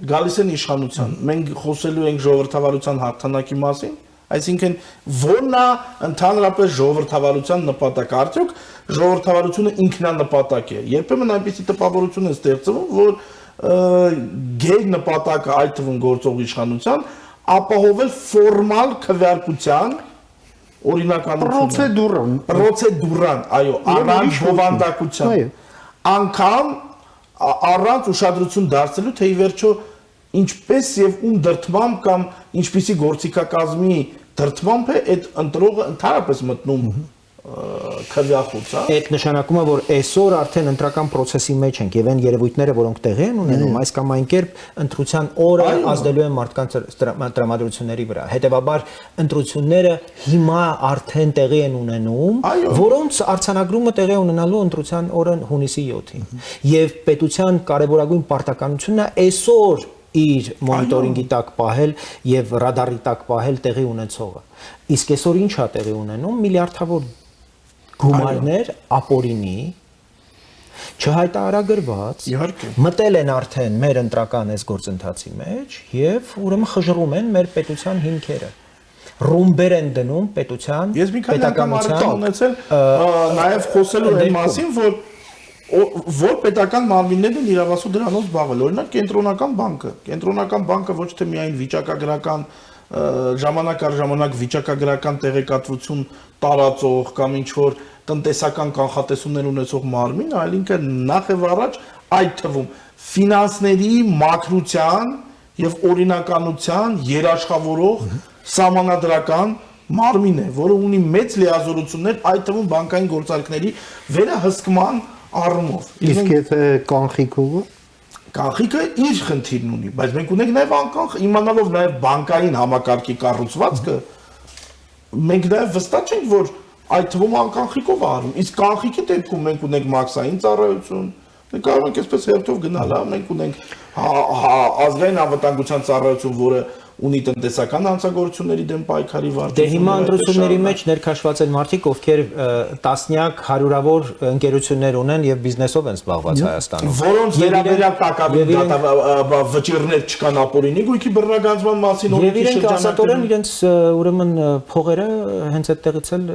Speaker 2: գալիս են իշխանության։ Մենք խոսելու ենք ժողովրդավարության հաղթանակի մասին, այսինքն որն է ընդհանրապես ժողովրդավարության նպատակը, արդյոք ժողովրդավարությունը ինքնանպատակ է։ Երբեմն այնպիսի տպավորություն է ստեղծվում, որ գեր նպատակը այդ թվում գործող իշխանության ապահովել ֆորմալ քվեարկության օրինականությունը, պրոցեդուրան, այո, առանց բովանդակության, անգամ առանց ուշադրություն դարձնելու, թե ի վերջո ինչպես եւ ում դրդմամբ կամ ինչպիսի գործիքակազմի դրդմամբ է այդ ընտրողը ընդհանրապես մտնում քվեախոց, հա։
Speaker 4: Այդ նշանակում է, որ այսօր արդեն ընտրական process-ի մեջ ենք եւ այն երևույթները, որոնք տեղի են ունենում, այս կամ այն կերպ ընտրության օրը ազդելու են մարդկանց տրամադրությունների վրա։ Հետևաբար ընտրությունները հիմա արդեն տեղի են ունենում, որոնց արձանագրումը տեղի է ունենալու ընտրության օրը հունիսի 7-ին։ Եվ պետության կարևորագույն պարտականությունն է այսօր իր մոնիտորինգի տակ պահել եւ ռադարի տակ պահել տեղի ունեցողը։ Իսկ այսօր ի՞նչ է տեղի ունենում։ Միլիարդավոր գումարներ ապօրինի չհայտարարագրված,
Speaker 2: Իհարկե։
Speaker 4: մտել են արդեն մեր ընտրական այս գործընթացի մեջ եւ ուրեմն խժռում են մեր պետության հիմքերը։ Ռումբեր են դնում պետության,
Speaker 2: Ես մի քանի անգամ արդեն ունեցել նաև խոսելու այն մասին, որ պետական մարմիններն են իրավասու դրանով զբաղվել։ Օրինակ կենտրոնական բանկը ոչ թե միայն վիճակագրական ժամանակ առ ժամանակ վիճակագրական տեղեկատվություն տարածող կամ ինչ որ տնտեսական կանխատեսումներ ունեցող մարմին, այլ ինքը նախ եւ առաջ այդ թվում ֆինանսների մակրության եւ օրինականության երաշխավորող սահմանադրական մարմին է, որը ունի մեծ լիազորություններ այդ թվում բանկային գործարքների վերահսկման առումով։
Speaker 1: Իսկ եթե կանխիկը
Speaker 2: Կանխիկը իր խնդիրն ունի, բայց մենք ունենք նաև անկանխ, իմանալով նաև բանկային համակարգի կառուցվածքը, մենք նաև վստահ չենք, որ այդ թվում անկանխիկով արում։ Իսկ կանխիկի դեպքում մենք ունենք մաքսային ծառայություն, մենք կարող ենք այսպես հերթով գնալ, հա, մենք ունենք ազգային անվտանգության ծառայություն, որը ունի տնտեսական հանցագործությունների դեմ պայքարի վարչություն։
Speaker 4: Դե հիմա ընտրությունների մեջ ներքաշված են մարդիկ, ովքեր տասնյակ հարյուրավոր ընկերություններ ունեն եւ բիզնեսով են զբաղված Հայաստանում։
Speaker 2: Որոնց վերաբերյալ տակավին վճիռներ չկան ապօրինի գույքի բռնագանձման մասին,
Speaker 4: եւ իրենք ասատորեն իրենց ուրեմն փողերը հենց այդտեղից էլ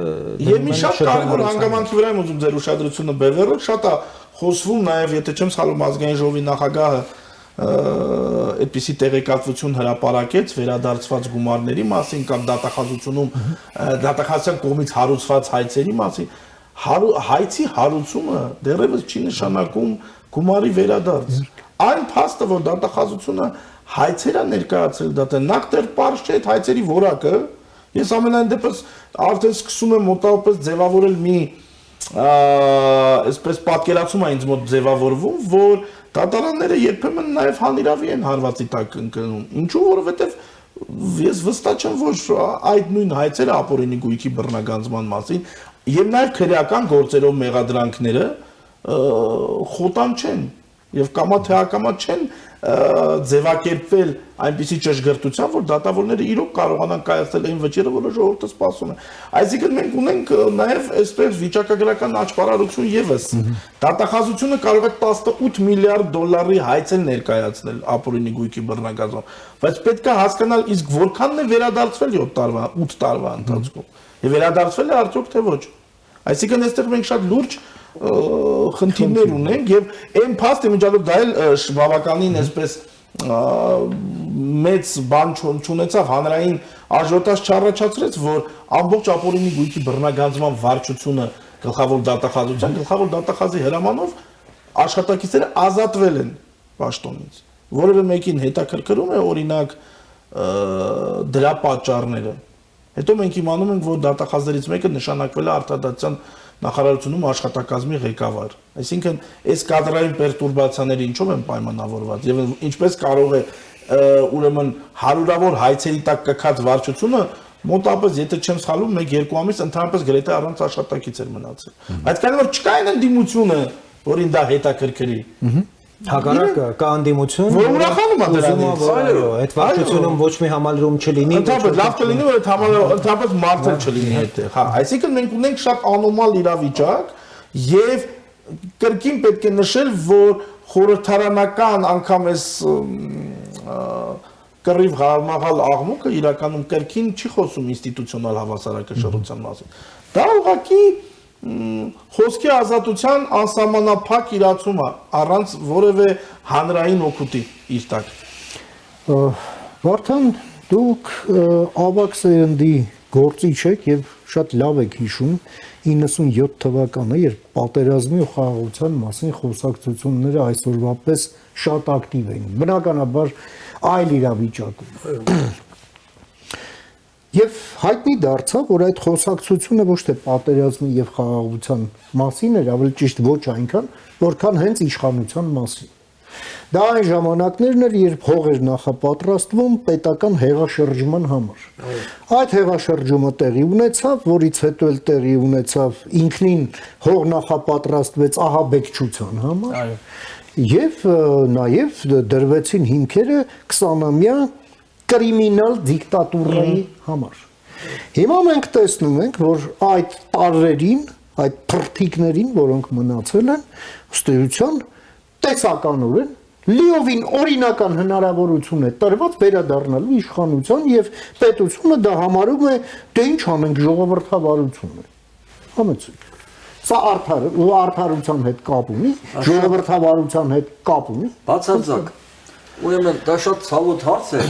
Speaker 2: Եվ մի շատ կարևոր հանգամանքի վրա եմ ուզում ձեր ուշադրությունը բևեռել, շատ է խոսվում նաև, եթե չեմ սխալվում, ազգային ժողովի նախագահը այդպիսի տեղեկատվություն հրապարակեց վերադարձված գումարների մասին կամ դատախազությունում դատախազության կողմից հարուցված հայցերի մասին, հայցի հարուցումը դեռևս չի նշանակում գումարի վերադարձ։ Այն փաստը, որ դատախազությունը հայցեր է ներկայացրել դատեն, նախ դեռ պարզ չէ այդ հայցերի որակը, ես ամենայն դեպս արդեն սկսում եմ մոտավորապես ձևավորել մի այսպես պատկերացում է ինձ մոտ ձևավորվում, որ դատարանները երբեմն նաև հանիրավի են հարվածի տակ ընկնում։ Ինչու, որովհետև ես վստահ չեմ, որ այդ նույն հայցերը ապօրինի գույքի բռնագանձման մասին եւ նաև քրեական գործերով մեղադրանքները խոտան չեն եւ կամա թե ակամա չեն ձևակերպվել այնպիսի ճշգրտությամբ, որ դատավորները իրոք կարողանան կայացնել այն վճիռը, որը ժողովուրդը սպասում է։ Այսինքն մենք ունենք նաև այսպես վիճակագրական աճպարարություն եւս։ Դատախազությունը կարող է 18 միլիարդ դոլարի հայցել ներկայացնել ապօրինի գույքի բռնագանձման, բայց պետք է հասկանալ իսկ որքանն է վերադարձվել 8 տարվա ընթացքում։ Եվ վերադարձվել է արդյոք թե ոչ։ Այսինքն այստեղ մենք շատ լուրջ խնդիրներ ունենք եւ այն փաստը միջալով դա էլ բավականին այսպես մեծ բան չունեցավ հանրային աժոտաժ չառաջացրեց, որ ամբողջ ապօրինի գույքի բռնագանձման վարչությունը գլխավոր դատախազի հրամանով աշխատակիցները ազատվել են պաշտոնից։ Որևէ մեկին հետաքրքրում է օրինակ դրա պատճառները։ Հետո մենք իմանում ենք, որ դատախազներից մեկը նշանակվել է արտադատության նախարարությունում աշխատակազմի ղեկավար։ Այսինքն, այս կադրային պերտուրբացիաները ինչով են պայմանավորված եւ ինչպես կարող է ուրեմն հարյուրավոր հայցերի տակ կքած վարչությունը մոտավորապես, եթե չեմ սխալվում, 1-2 ամիս ընդհանրապես գրեթե առանց աշխատակից էր մնացել։ Բայց քանի որ չկա այն ընդդիմությունը, որին դա հետաքրքրի։
Speaker 4: Հակառակը կա անդիմություն,
Speaker 2: որ ուրախանում է դրանից։
Speaker 4: Այդ վարչությունում ոչ մի համալրում չլինի,
Speaker 2: ընդհանրապես լավ կլինի, որ այդ համալրում ընդհանրապես մարդը չլինի այդտեղ։ Հա, այսինքն մենք ունենք շատ անոմալ իրավիճակ եւ կրկին պետք է նշել, որ խորհրդարանական անգամ այս կռիվ գաղմաղալ աղմուկը իրականում կրկին չի խոսում ինստիտուցիոնալ հավասարակշռության մասին։ Դա ուղղակի խոսքի ազատության անսահմանափակ իրացում է առանց որևէ հանրային օգուտի իր տակ։
Speaker 1: Վարդան, դուք ավակ սերնդի գործիչ եք եւ շատ լավ եք հիշում 97 թվականը, երբ պատերազմի ու խաղաղության մասին խոսակցությունները այսօրվա պես շատ ակտիվ էին։ Բնականաբար այլ իրավիճակում։ Եվ հայտնի դարձավ, որ այդ խոսակցությունը ոչ թե պատերազմի եւ խաղաղության մասին էր, ավելի ճիշտ ոչ այնքան, որքան հենց իշխանության մասին։ Դա այն ժամանակներն էր, երբ հող էր նախապատրաստվում պետական հեղաշրջման համար։ Այդ հեղաշրջումը տեղի ունեցավ, որից հետո էլ տեղի ունեցավ ինքնին հող նախապատրաստվեց ահաբեկչության համար։ Եվ նաեւ դրվեցին հիմքերը 20-ամյա կրիմինալ դիկտատուրայի համար։ Հիմա մենք տեսնում ենք, որ այդ տարերին այդ թրթիկներին, որոնք մնացել են, ըստ էության տեսականորեն լիովին օրինական հնարավորություն է տրված վերադառնալու իշխանության եւ պետությունը դա համարում է դե ինչ անենք ժողովրդավարություն է։ Համեցեք։ Սա արդարության հետ կապ ունի, ժողովրդավարության հետ կապ ունի։
Speaker 3: Բացարձակ։ Ուրեմն դա շատ ցավոտ հարց է,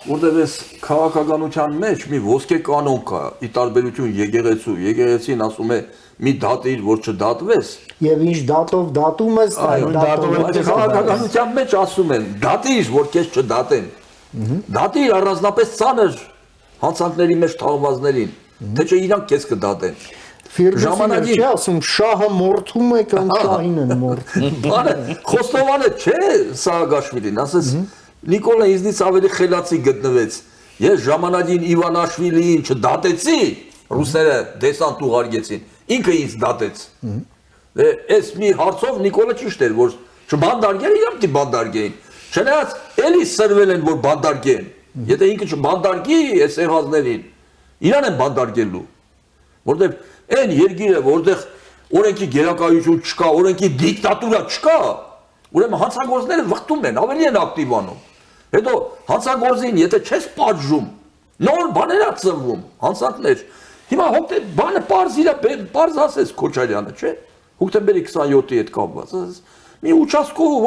Speaker 3: որտեղ էս քաղաքականության մեջ մի ոսկե կանոն կա՝ ի տարբերություն եկեղեցին ասում է մի դատիր, որ չդատվես։
Speaker 1: Եվ ինչ դատով դատում ես,
Speaker 3: այո, քաղաքականության մեջ ասում են դատիր, որ քեզ չդատեն։ Դատիր առանձնապես ծանր հանցանքների մեջ թաղվածներին, թե չէ իրանք քեզ կդատեն։
Speaker 1: Ժամանակի չի ասում շահը մորթում է կամ շահին են մորթում։
Speaker 3: Բանը Խոստովանը չէ Սաակաշվիլին, ասես Նիկոլա ինձնից ավելի խելացի գտնվեց։ Ես ժամանակին Իվանաշվիլիին չդատեցի, ռուսները դեսանտ ուղարկեցին, ինքը ինձ դատեց։ Էս մի հարցով Նիկոլը ճիշտ էր, որ չբանդարգեն, իրենք դի բանդարգեին։ Չնայած էլի սրվել են, որ բանդարգեն։ Եթե ինքը չբանդարգի այս եղածներին, իրան են բանդարգելու։ Որտեղ այն երկիրը, որտեղ օրենքի գերակայություն չկա, օրենքի դիկտատուրա չկա, ուրեմն հանցագործները վխտում են, ավելի են ակտիվանում։ Հետո հանցագործին, եթե չես պատժում, նոր բաներ է ծնվում, հանցանքներ։ Հիմա բանը պարզ ասես Քոչարյանը, չէ՞։ Հոկտեմբերի 27-ի հետ կապված, մի ուչասկով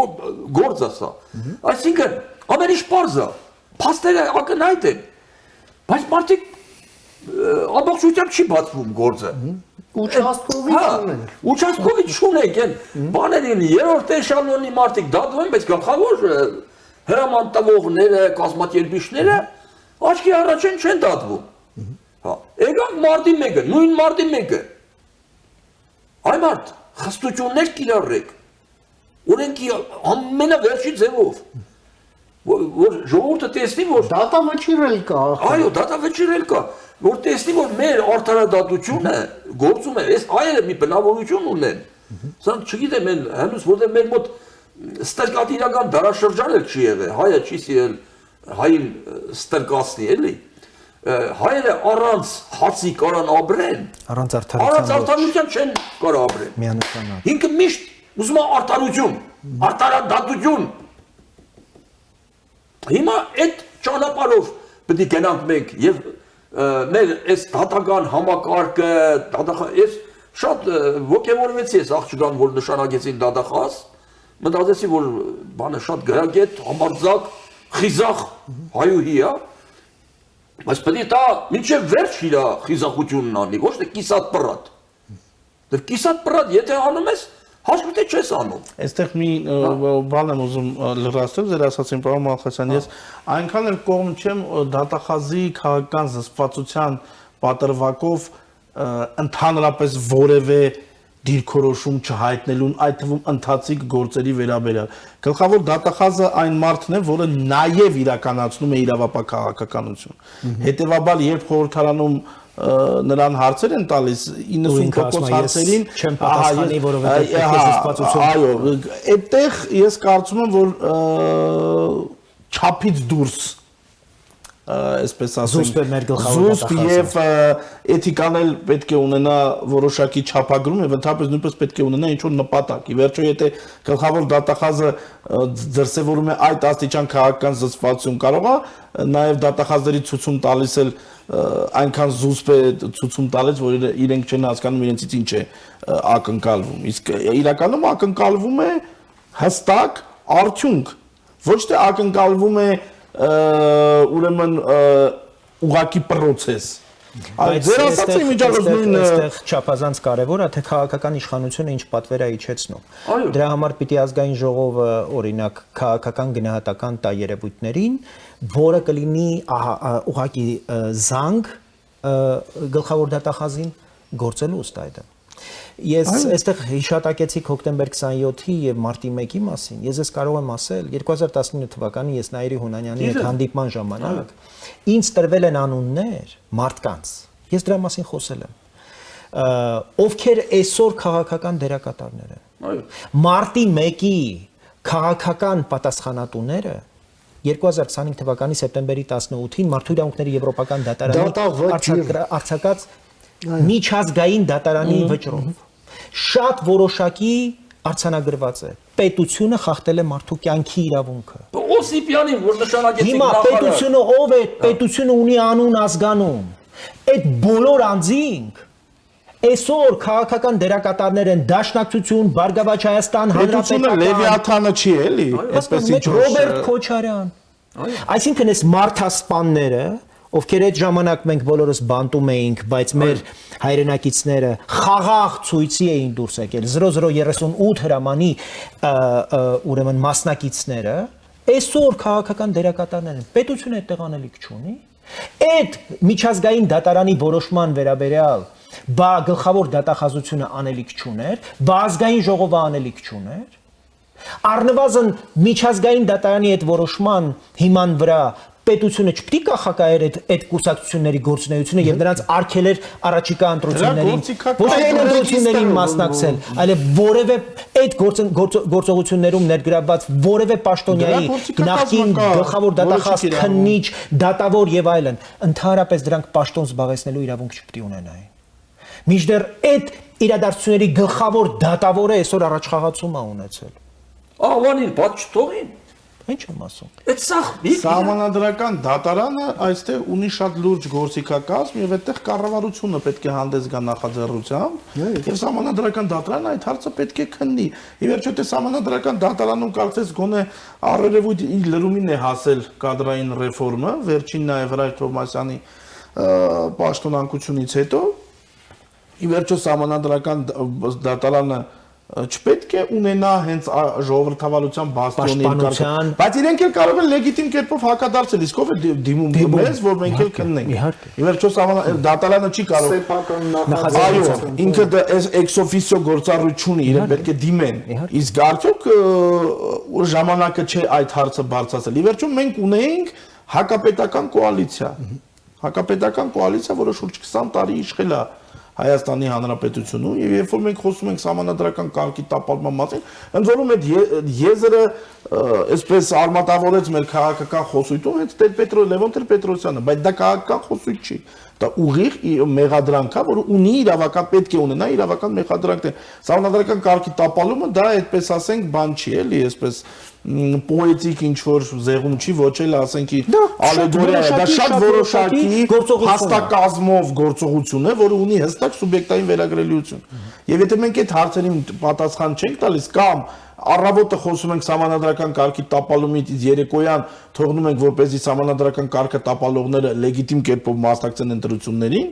Speaker 3: գործ է սա։ Այսինքն ամեն ինչ պարզ է, փաստերը ակնհայտ են, բայց մարդիկ ամբողջությամբ չի բացվում գործը։
Speaker 1: Ուչաստկովի չունեն։
Speaker 3: Ուչաստկովի չունենք, այն բաներին երրորդ էշելոնի մարդիկ դատվում են, բայց գլխավոր հրաման տվողները, կազմակերպիչները աչքի առաջ չեն դատվում։ Հա, եկան մարտի 1-ը, նույն մարտի 1-ը։ Այ մարդ, խստություններ կիրառեք։ Օրենքի ամենավերջի ձևով։ Որ ժողովուրդը տեսնի, որ
Speaker 1: դատավճիռել կա։
Speaker 3: Այո, դատավճիռել կա, որ տեսնի, որ մեր արդարադատությունը գործում է, այս այերը մի բնավորություն ունեն։ Սրանք չգիտեմ, հենց որտեղ մեր մոտ ստրկատիրական դարաշրջան էլ չի եղել, հայը չի սիրել հային ստրկացնի, էլի։ Հայերը առանց հացի կարան ապրեն,
Speaker 4: Առանց
Speaker 3: արդարության չեն կարող ապրեն։
Speaker 4: Միանշանակ։
Speaker 3: Ինքը միշտ ուզում է արդարություն, արդարադատություն։ Հիմա այդ ճանապարհով պետք է գնանք մենք եւ մեր այս դատական համակարգը, ես շատ ոգևորվեցի այս աղջկան, որ նշանակեցին դատախազ, մտածեցի, որ բանը շատ գրագետ, համարձակ, խիզախ հայուհի է, բայց պետք է դա մինչև վերջ իր խիզախությունն անի, ոչ թե կիսատ պռատ։ Դեռ կիսատ պռատ եթե անում ես, հաշվի թե չես անում։
Speaker 2: Այստեղ մի բան եմ ուզում լրացնել, ձեր ասացին պարոն Մալխասյան, ես այնքան էլ կողմ չեմ դատախազի քաղաքական զսպվածության պատրվակով ընդհանրապես որևէ դիրքորոշում չհայտնելուն, այդ թվում ընթացիկ գործերի վերաբերյալ։ Գլխավոր դատախազը այն մարդն է, որը նաև իրականացնում է իրավապահ քաղաքականություն։ Հետևաբար, երբ խորհրդարանում նրան հարցեր են տալիս 90% հարցերին
Speaker 4: չեմ պատասխանի, որովհետև պետք է զսպվածություն։
Speaker 2: Այո, այդտեղ ես կարծում եմ, որ չափից դուրս այսպես ասենք զուսպ եւ էթիկան էլ պետք է ունենա որոշակի չափագրում եւ ընդհանրապես նույնպես պետք է ունենա ինչ-որ նպատակ։ Ի վերջո, եթե գլխավոր դատախազը դրսևորում է այդ աստիճան քաղաքական զսպվածություն, կարող է նաեւ դատախազների ցուցում տալիս էլ այնքան զուսպ է ցուցում տալիս, որ իրենք չեն հասկանում իրենցից ինչ է ակնկալվում։ Իսկ իրականում ակնկալվում է հստակ արդյունք, ոչ թե ակնկալվում է ուրեմն ուղակի process։
Speaker 4: Բայց
Speaker 2: ձեր ասացի միջակայքում նույնը
Speaker 4: այստեղ չափազանց կարևոր է, թե քաղաքական իշխանությունը ինչ պատվեր է իջեցնում։ Դրա համար պիտի ազգային ժողովը օրինակ քաղաքական գնահատական տա երևույթներին, որը կլինի ուղակի զանգ գլխավոր դատախազին գործելու ըստ այդմ։ Ես այստեղ հիշատակեցի հոկտեմբեր 27-ի եւ մարտի 1-ի մասին։ Ես ես կարող եմ ասել 2019 թվականի ես Նաիրի Հունանյանի հետ հանդիպման ժամանակ ինձ տրվել են անուններ մարդկանց։ Ես դրա մասին խոսել եմ։ Ովքեր այսօր քաղաքական դերակատարներ են։ Մարտի 1-ի քաղաքական պատասխանատուները 2025 թվականի սեպտեմբերի 18-ին Մարդու իրավունքների եվրոպական դատարանի արձակած միջազգային դատարանի վճռով շատ որոշակի արձանագրված է պետությունը խախտել է մարդու կյանքի իրավունքը
Speaker 3: Օսիպյանին որ նշանակեցիք
Speaker 4: հիմա պետությունը ով է պետությունը ունի անուն ազգանուն այդ բոլոր անձինք այսօր քաղաքական դերակատարներ են Դաշնակցություն, Բարգավաճ Հայաստան,
Speaker 2: Հանրապետական Լևիաթանը չի էլի, այսպեսի
Speaker 4: Ռոբերտ Քոչարյան։ Այսինքն այս մարդասպանները, ովքեր այդ ժամանակ մենք բոլորս բանտում էինք, բայց մեր հայրենակիցները խաղաղ ցույցի էին դուրս եկել 0038 հրամանի ուրեմն մասնակիցները, այսօր քաղաքական դերակատարներ են, պետությունը այդտեղ անելիք չունի։ Այդ միջազգային դատարանի որոշման վերաբերյալ բա գլխավոր դատախազությունը անելիք չուներ, բա ազգային ժողովը անելիք չուներ։ Առնվազն միջազգային դատարանի այդ որոշման հիման վրա պետությունը չպետք է կախակայեր այդ կուսակցությունների գործունեությունը եւ նրանց արգելեր առաջիկա ընտրություններին, ոչ միայն ընտրություններին մասնակցել, այլև որևէ այդ գործողություններում ներգրավված որևէ պաշտոնյայի նախկին գլխավոր դատախազ, քննիչ, դատավոր եւ այլն, ընդհանրապես դրանք պաշտոն զբաղեցնելու իրավունք չպետք է ունենային։ Մինչդեռ այդ իրադարձությունների գլխավոր դատավորը այսօր առաջխաղացում է ունեցել։
Speaker 3: Ահվանին բաց չթողին։
Speaker 4: Ինչ եմ ասում։
Speaker 3: Այդ սա
Speaker 2: Սահմանադրական դատարանը այստեղ ունի շատ լուրջ գործիքակազմ եւ այդտեղ կառավարությունը պետք է հանդես գա նախաձեռնությամբ եւ Սահմանադրական դատարանը այդ հարցը պետք է քննի։ Ի վերջո դե Սահմանադրական դատարանում կարծես գոնե առերևույթ իր լրումին է հասել կադրային ռեֆորմը, վերջին նաեւ Հրայր Թովմասյանի պաշտոնանկությունից հետո ի վերջո Սահմանադրական դատարանը չպետք է ունենա հենց ժողովրդավարության բաստոնի բայց իրենք էլ կարող են լեգիտիմ կերպով հակադարձել իսկ ով է դիմում մեզ որ մենք էլ քննենք ի վերջո դատարանը չի կարող այո ինքը էքսոֆիսիո գործառույթ ունի իրենք պետք է դիմեն իսկ արդյոք ժամանակը չէ այդ հարցը բարձրացնել ի վերջո մենք ունեինք հակապետական կոալիցիա որը շուրջ 20 տարի իշխել է Հայաստանի Հանրապետությունում եւ երբ որ մենք խոսում ենք Սահմանադրական կարգի տապալման մասին, ընդ որում այդ եզրը այսպես արմատավորեց մեր քաղաքական խոսույթում հենց Լևոն Տեր-Պետրոսյանը, բայց դա քաղաքական խոսույթ չի։ Դա ուղիղ մեղադրանք է, որը ունի իրավական պետք է ունենա իրավական մեղադրանքներ։ Սահմանադրական կարգի տապալումը դա այդպես ասենք բան չի, էլի, այսպես պոետիկ ինչ որ զեղում չի, ոչ էլ ասենք ալեգորիա է, դա շատ որոշակի հաստակազմով գործողություն է, որը ունի հստակ սուբյեկտային վերագրելիություն։ Եվ եթե մենք այդ հարցերին պատասխան չենք տալիս կամ առավոտը խոսում ենք Սահմանադրական կարգի տապալումից երեկոյան թողնում ենք որպեսզի Սահմանադրական կարգը տապալողները լեգիտիմ կերպով մասնակցեն ընտրություններին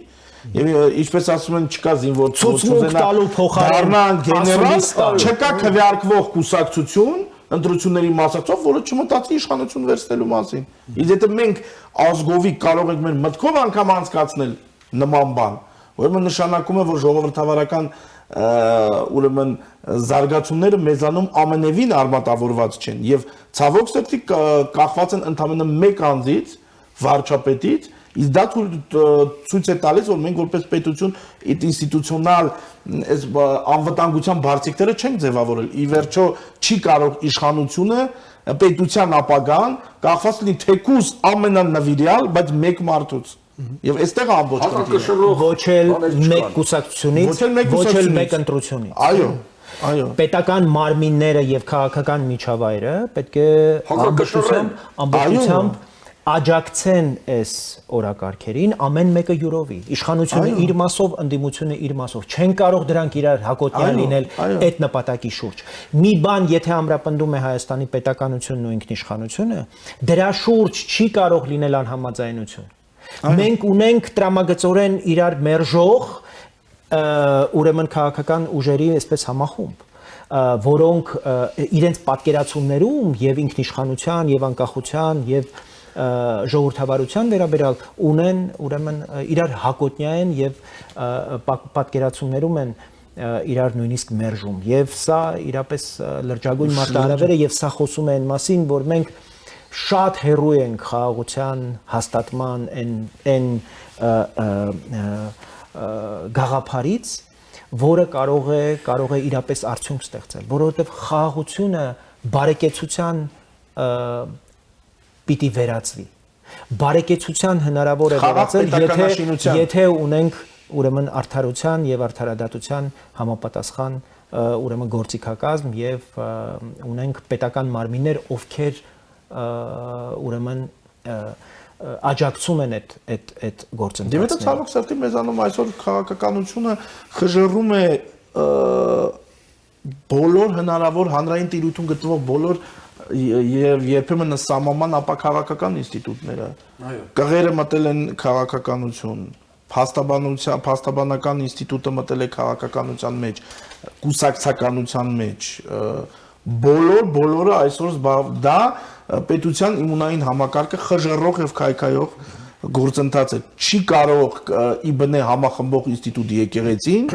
Speaker 2: եւ ինչպես ասում են չկա զինվոր
Speaker 4: ցուցմունք տալու փոխարեն
Speaker 2: գեներալ չկա քվեարկվող կուսակցություն ընտրությունների մասնակցող, որը չմտածի իշխանություն վերցնելու մասին։ Իսկ եթե մենք ազգովի կարող ենք մեր մտքով անգամ անցկացնել նման բան, ուրեմն նշանակում է, որ ժողովրդավարական ուրեմն զարգացումները մեզանում ամենևին արմատավորված չեն եւ ցավոք սրտի կախված են ընդամենը մեկ անձից, վարչապետից, իսկ դա ցույց է տալիս, որ մենք որպես պետություն այդ ինստիտուցիոնալ այս անվտանգության բարձիկները չենք ձևավորել։ Ի վերջո չի կարող իշխանությունը պետության ապագան կախված լինի թեկուզ ամենանվիրյալ, բայց մեկ մարդուց։ Եվ այստեղ ամբողջ խնդիրը
Speaker 4: ոչ էլ մեկ կուսակցությունից, ոչ էլ մեկ ընտրությունից։
Speaker 2: Այո։
Speaker 4: Պետական մարմինները եւ քաղաքական միջավայրը պետք է ամբողջությամբ աջակցեն այս օրակարգերին ամեն մեկը յուրովի իշխանությունը իր մասով ընդդիմությունը իր մասով չեն կարող դրանք իրար հակոտնյալ լինել այդ նպատակի շուրջ մի բան եթե ամրապնդում է Հայաստանի պետականությունն ու ինքնիշխանությունը դրա շուրջ չի կարող լինել անհամաձայնություն մենք ունենք տրամագծորեն իրար մերժող ուրեմն քաղաքական ուժերի այսպես համախումբ որոնք իրենց պատկերացումներում եւ ինքնիշխանության եւ անկախության եւ ժողովրդավարության վերաբերյալ ունեն ուրեմն իրար հակոտնյա են եւ պատկերացումներում են իրար նույնիսկ մերժում եւ սա իրապես լրջագույն մարտահրավեր է եւ սա խոսում է այն մասին որ մենք շատ հեռու ենք խաղաղության հաստատման այն գաղափարից որը կարող է իրապես արդյունք ստեղծել որովհետեւ խաղաղությունը բարեկեցության պիտի վերածվի բարեկեցության հնարավոր է վերածել եթե ունենք ուրեմն արդարության եւ արդարադատության համապատասխան ուրեմն գործիքակազմ եւ ունենք պետական մարմիններ, ովքեր ուրեմն աջակցում են այդ գործընթացները։
Speaker 2: Դե ցավոք սրտի մեզանում այսօր քաղաքականությունը խժռում է բոլոր հնարավոր հանրային տիրույթում գտնվող բոլոր եւ երբեմն սահմանման ապաքաղաքական ինստիտուտները։
Speaker 3: Այո։
Speaker 2: Կղերը մտել են քաղաքականություն, փաստաբանական ինստիտուտը մտել է քաղաքականության մեջ, կուսակցականության մեջ, բոլորը այսօր դա պետության իմունային համակարգը խժռող եւ քայքայող գործընթաց է։ Չի կարող ի բնե համախմբող ինստիտուտ եկեղեցին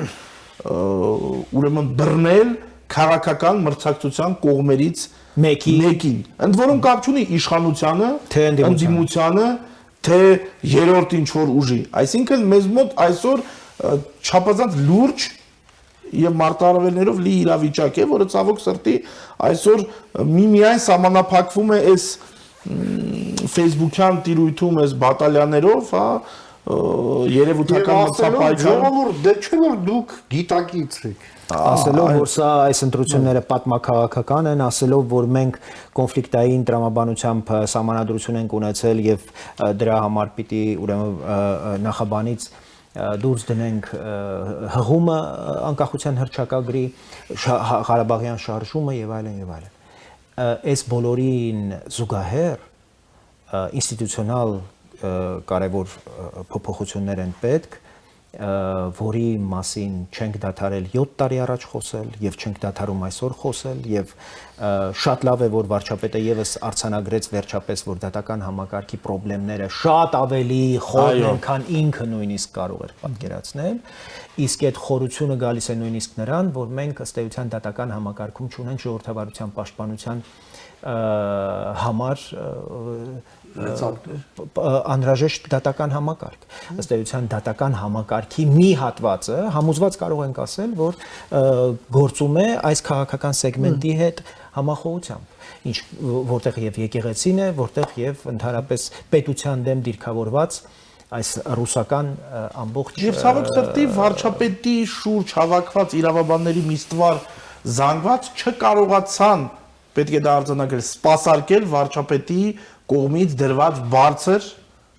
Speaker 2: ուրեմն բռնել քաղաքական մրցակցության կողմերից մեկին։ Ընդ որում կապ չունի իշխանությանը, ընդդիմությանը, թե երրորդ ինչ որ ուժի։ Այսինքն մեզ մոտ այսօր չափազանց լուրջ եւ մարտահրավերներով լի իրավիճակ է, որը ցավոք սրտի այսօր միմիայն սահմանափակվում է այս Facebook-յան տիրույթում այս բատալյաներով, հա, երևութական մրցապայքարով։
Speaker 1: Ժողովուրդ, դե չէ որ դուք գիտակից եք։
Speaker 4: Ասելով որ սա այս ընտրությունները պատմաքաղաքական են, ասելով որ մենք կոնֆլիկտային տրամաբանությամբ սահմանադրություն ենք ունեցել եւ դրա համար պիտի ուրեմն նախաբանից դուրս դնենք հղումը անկախության հռչակագրի, Ղարաբաղյան շարժումը եւ այլն եւ այլն։ Այս բոլորին զուգահեռ ինստիտուցիոնալ կարևոր փոփոխություններ են պետք, որի մասին չենք դադարել 7 տարի առաջ խոսել եւ չենք դադարում այսօր խոսել եւ շատ լավ է որ վարչապետը եւս արձանագրեց վերջապես որ դատական համակարգի խնդիրները շատ ավելի խորն են քան ինքը նույնիսկ կարող էր պատկերացնել իսկ այդ խորությունը գալիս է նույնիսկ նրան որ մենք ըստ էության դատական համակարգում չունենք ժողովրդավարության պաշտպանության համար անհրաժեշտ դատական համակարգ ըստ էության դատական համակարգի մի հատվածը համոզված կարող ենք ասել որ գործում է այս քաղաքական սեգմենտի հետ համախոհությամբ ինչ որտեղ եւ եկեղեցին է որտեղ եւ ընդհանրապես պետության դեմ դիրքավորված այս ռուսական ամբողջ
Speaker 2: եւ ցավոք սրտի վարչապետի շուրջ հավաքված իրավաբանների մի ստվար զանգված չկարողացան պետք է դա արձանագրել սպասարկել վարչապետի կողմից դրված բարձր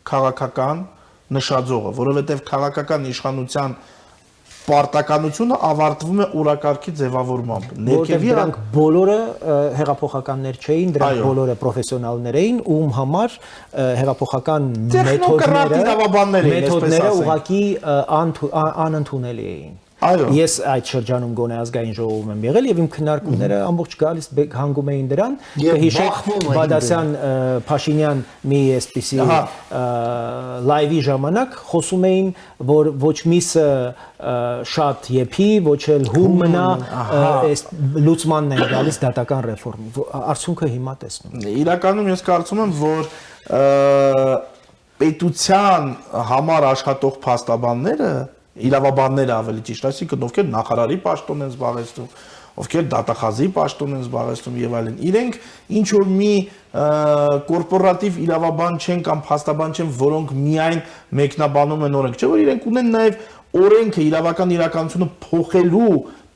Speaker 2: քաղաքական նշաձողը, որովհետև քաղաքական իշխանության պարտականությունը ավարտվում է օրակարգի ձևավորմամբ։
Speaker 4: Որտեղ դրանք բոլորը հեղափոխականներ չէին, դրանք բոլորը պրոֆեսիոնալներ էին, ում համար հեղափոխական մեթոդները ուղղակի անընդունելի էին։ Ես այդ շրջանում գոնե ազգային ժողովում եմ եղել եւ իմ քննարկումները ամբողջ գալիս հանգում էին դրան կհիշեք Բադասյան Փաշինյան մի այսպիսի լայվի ժամանակ խոսում էին որ ոչ միսը շատ եփի ոչ էլ հում մնա այս լուծմանն են գալիս դատական ռեֆորմի արդյունքը հիմա տեսնում
Speaker 2: իրականում ես կարծում եմ որ պետության համար աշխատող փաստաբանները իրավաբանները ավելի ճիշտ, այսինքն ովքեր նախարարի պաշտոն են զբաղեցնում, ովքեր դատախազի պաշտոն են զբաղեցնում եւ այլն։ Իրենք ինչ որ մի կորպորատիվ իրավաբան չեն կամ փաստաբան չեն, որոնք միայն մեկնաբանում են օրենք, չէ՞ որ իրենք ունեն նաեւ օրենքը իրավական իրականությունը փոխելու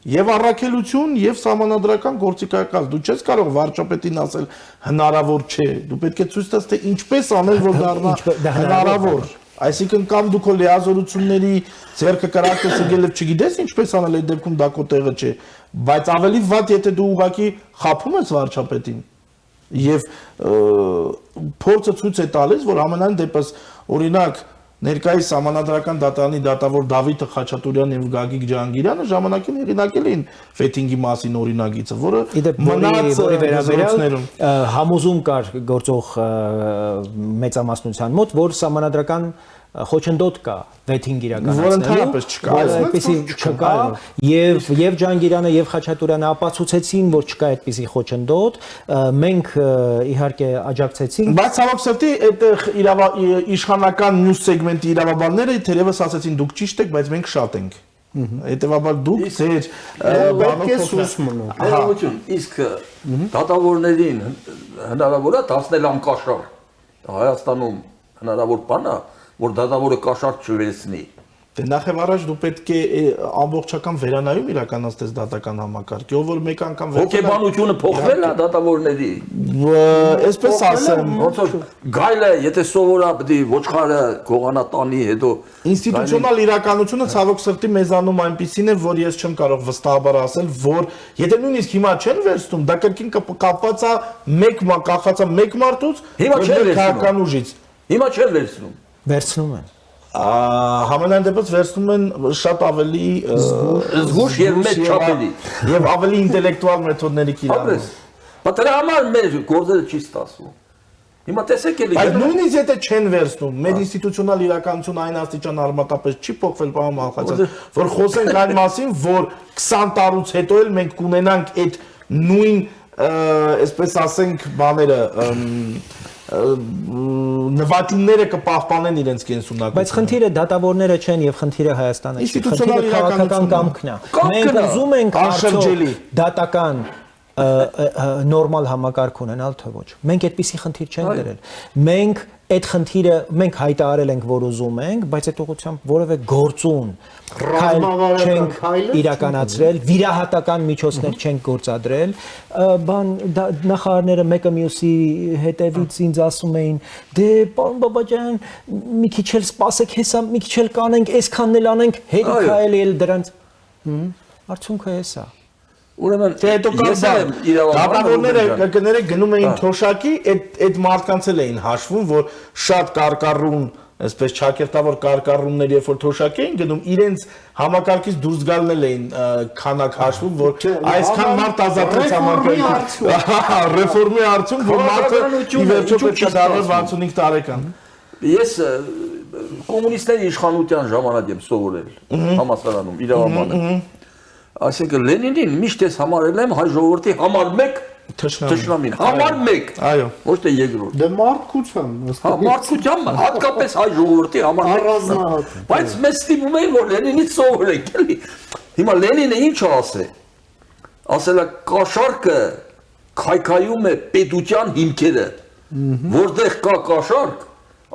Speaker 2: եւ առաքելություն եւ սահմանադրական գործիքակազմ։ Դու չես կարող վարչապետին ասել հնարավոր չէ։ Դու պետք է ցույց տաս թե ինչպես անել որ դառնա հնարավոր։ Այսինքն կամ դու քո լիազորությունների ձեռքը կրակես եկել եւ չգիտես ինչպես անել այդ դեպքում դա քո տեղը չէ, բայց ավելի վատ եթե դու ուղակի խափում ես վարչապետին եւ փորձը ցույց է տալիս, որ ամենայն դեպս օրինակ ներկայիս սահմանադրական դատարանի դատավոր Դավիթ Խաչատուրյանն եւ Գագիկ Ջահանգիրյանը ժամանակին հեղինակել էին վեթինգի մասին օրինագիծը, որը մնաց վերաբերյալ
Speaker 4: համոզում կար գործող մեծամասնության մոտ, որ սահմանադրական խոչընդոտ կա վեթինգ իրականացնելու, որ այդպեսի չկա եւ Ջահանգիրյանը եւ Խաչատուրյանը ապացուցեցին, որ չկա այդպեսի խոչընդոտ, մենք իհարկե աջակցեցինք,
Speaker 2: բայց ցավոք սրտի այդ իշխանական մյուս սեգմենտի իրավաբանները թերևս ասացին դուք ճիշտ եք, բայց մենք շատ ենք։ Հետևաբար դուք ձեր
Speaker 1: պետք է սուս մնա։
Speaker 3: Ներողություն, իսկ դատավորներին հնարավոր է դարձնել անկաշառ։ Հայաստանում հնարավոր բան է որ դատավորը կաշառ չվերցնի
Speaker 2: Դե նախ եւ առաջ դու պետք է ամբողջական վերանայում իրականացնես դատական համակարգի, ով որ մեկ անգամ
Speaker 3: հոգեբանությունը փոխվել է դատավորների։
Speaker 2: Այսպես ասեմ,
Speaker 3: Ոնց որ գայլը, եթե սովորա պետք է ոչխարը գողանատանի հետո
Speaker 2: ինստիտուցիոնալ իրականությունը ցավոք սրտի մեզանում այնպեսին է, որ ես չեմ կարող վստահաբար ասել, որ եթե նույնիսկ հիմա չեն վերցնում, դա կրկին կապված է մեկ մարդուց, քաղաքական ուժից։
Speaker 3: Հիմա չեն վերցնում։
Speaker 4: Վերցնում են։
Speaker 2: Համենայն դեպս վերցնում են շատ ավելի
Speaker 3: զգուշ եւ մեծ չափերի
Speaker 2: եւ ավելի ինտելեկտուալ մեթոդների կիրառում։
Speaker 3: Բայց դրա համար մեր գործերը չի ստացվում։ Հիմա տեսեք էլի։
Speaker 2: Բայց նույնիսկ եթե չեն վերցնում, մեր ինստիտուցիոնալ իրականությունը այն աստիճան արմատապես չի փոխվել, պարոն Մալխաչյան, որ խոսենք այն մասին, որ 20 տարուց հետո էլ մենք կունենանք այդ նույն, այսպես ասենք, բաները նվաճումները կպահպանեն իրենց կենսունակությունը։
Speaker 4: Բայց խնդիրը դատավորները չեն եւ խնդիրը Հայաստանը չի։ Խնդիրը քաղաքական կամքն է։ Մենք ուզում ենք արդյոք դատական նորմալ համակարգ ունենալ, թե ոչ։ Մենք այդպիսի խնդիր չենք դրել։ Մենք այդ խնդիրը մենք հայտարարել ենք, որ ուզում ենք, բայց այդ ուղղությամբ որևէ գործուն չենք իրականացրել, վիրահատական միջոցներ չենք գործադրել, նախարարները մեկը մյուսի հետևից ինձ ասում էին, դե պարոն Բաբաջան, մի քիչ էլ սպասեք, հեսա մի քիչ էլ կանենք, այսքանն էլ անենք, հերիք այլ էլ դրանց արդյունքը էսա։
Speaker 3: Ուրեմն
Speaker 2: հետո դատավորները կներեք գնում էին թոշակի, այդ մարդկանց էլ էին հաշվում, որ շատ կարկառուն, այսպես չակերտավոր կարկառուններ, երբ որ թոշակ էին գնում, իրենց համակարգից դուրս գալն էլ էին քանակ հաշվում, որ այսքան մարդ ազատվեց համակարգից։ Ռեֆորմի արդյունք, որ մարդը ի վերջո պետք է դառնա 65 տարեկան։
Speaker 3: Ես կոմունիստների իշխանության ժամանակ եմ սովորել համալսարանում իրավաբանը։ Այսինքն Լենինին միշտ ես համարել եմ հայ ժողովրդի համար 1 թշնամին, համար 1,
Speaker 2: այո,
Speaker 3: ոչ թե երկրորդ։
Speaker 1: Դե մարդկության,
Speaker 3: մարդկության, հատկապես հայ ժողովրդի համար 1։ Բայց մեզ ստիպում էին, որ Լենինից սովորենք, էլի։ Հիմա Լենինը ինչ ասել։ Ասել է կաշառքը քայքայում է պետության հիմքերը, որտեղ կա կաշառք,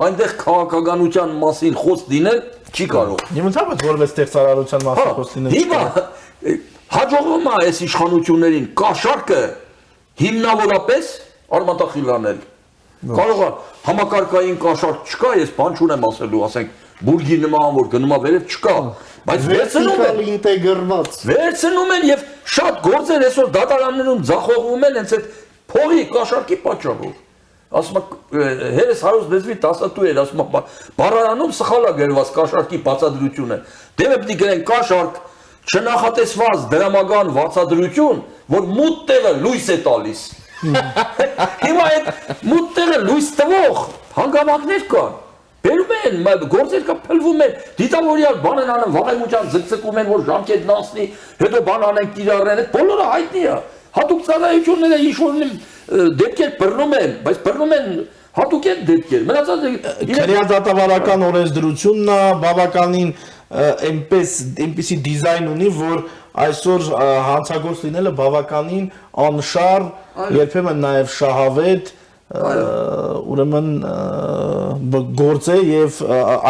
Speaker 3: այնտեղ քաղաքականության մասին խոսք դինել չի կարող։
Speaker 2: Իմացավ եք որպես ստեղծարարության մասին խոսք դինել։
Speaker 3: Հիմա հաջողվում է այս իշխանություններին կաշառքը հիմնավորապես արմատախիլանել։ Կարող է համակարգային կաշառք չկա, ես բան չունեմ ասելու, ասենք բուրգի նման որ գնում է վերև չկա, բայց վերցնում են եւ շատ գործեր այսօր դատարաններում ձախողվում են հենց այդ փողի կաշառքի պատճառով։ Ասում է հերս հարուստ լեզվի տասատու էր, ասում է բառարանում սխալ է գրված կաշառքի բացատրությունը։ Դե պետք է գրեն կաշառք չնախատեսված դրամական վարձատրություն, որ մութ տեղը լույս է տալիս։ Հիմա այդ մութ տեղը լույս տվող հանգամանքներ կան։ Բերում են, գործեր կա փլվում են, դիտավորյալ բան են անում, վաղեմուջան ձգձգում են, որ ժամկետն անցնի, հետո բան անեն կիրառեն, այդ բոլորը հայտնի է։ Հատուկ ծառայությունները ինչ-որ դեպքեր բռնում են, բայց բռնում են հատուկ են դեպքեր։ Մնացած
Speaker 2: քրեադատավարական օրենսդրությունն է բավականին այնպիսի դիզայն ունի, որ այսօր հանցագործ լինելը բավականին անշար, երբեմն նաև շահավետ, ուրեմն գործ է եւ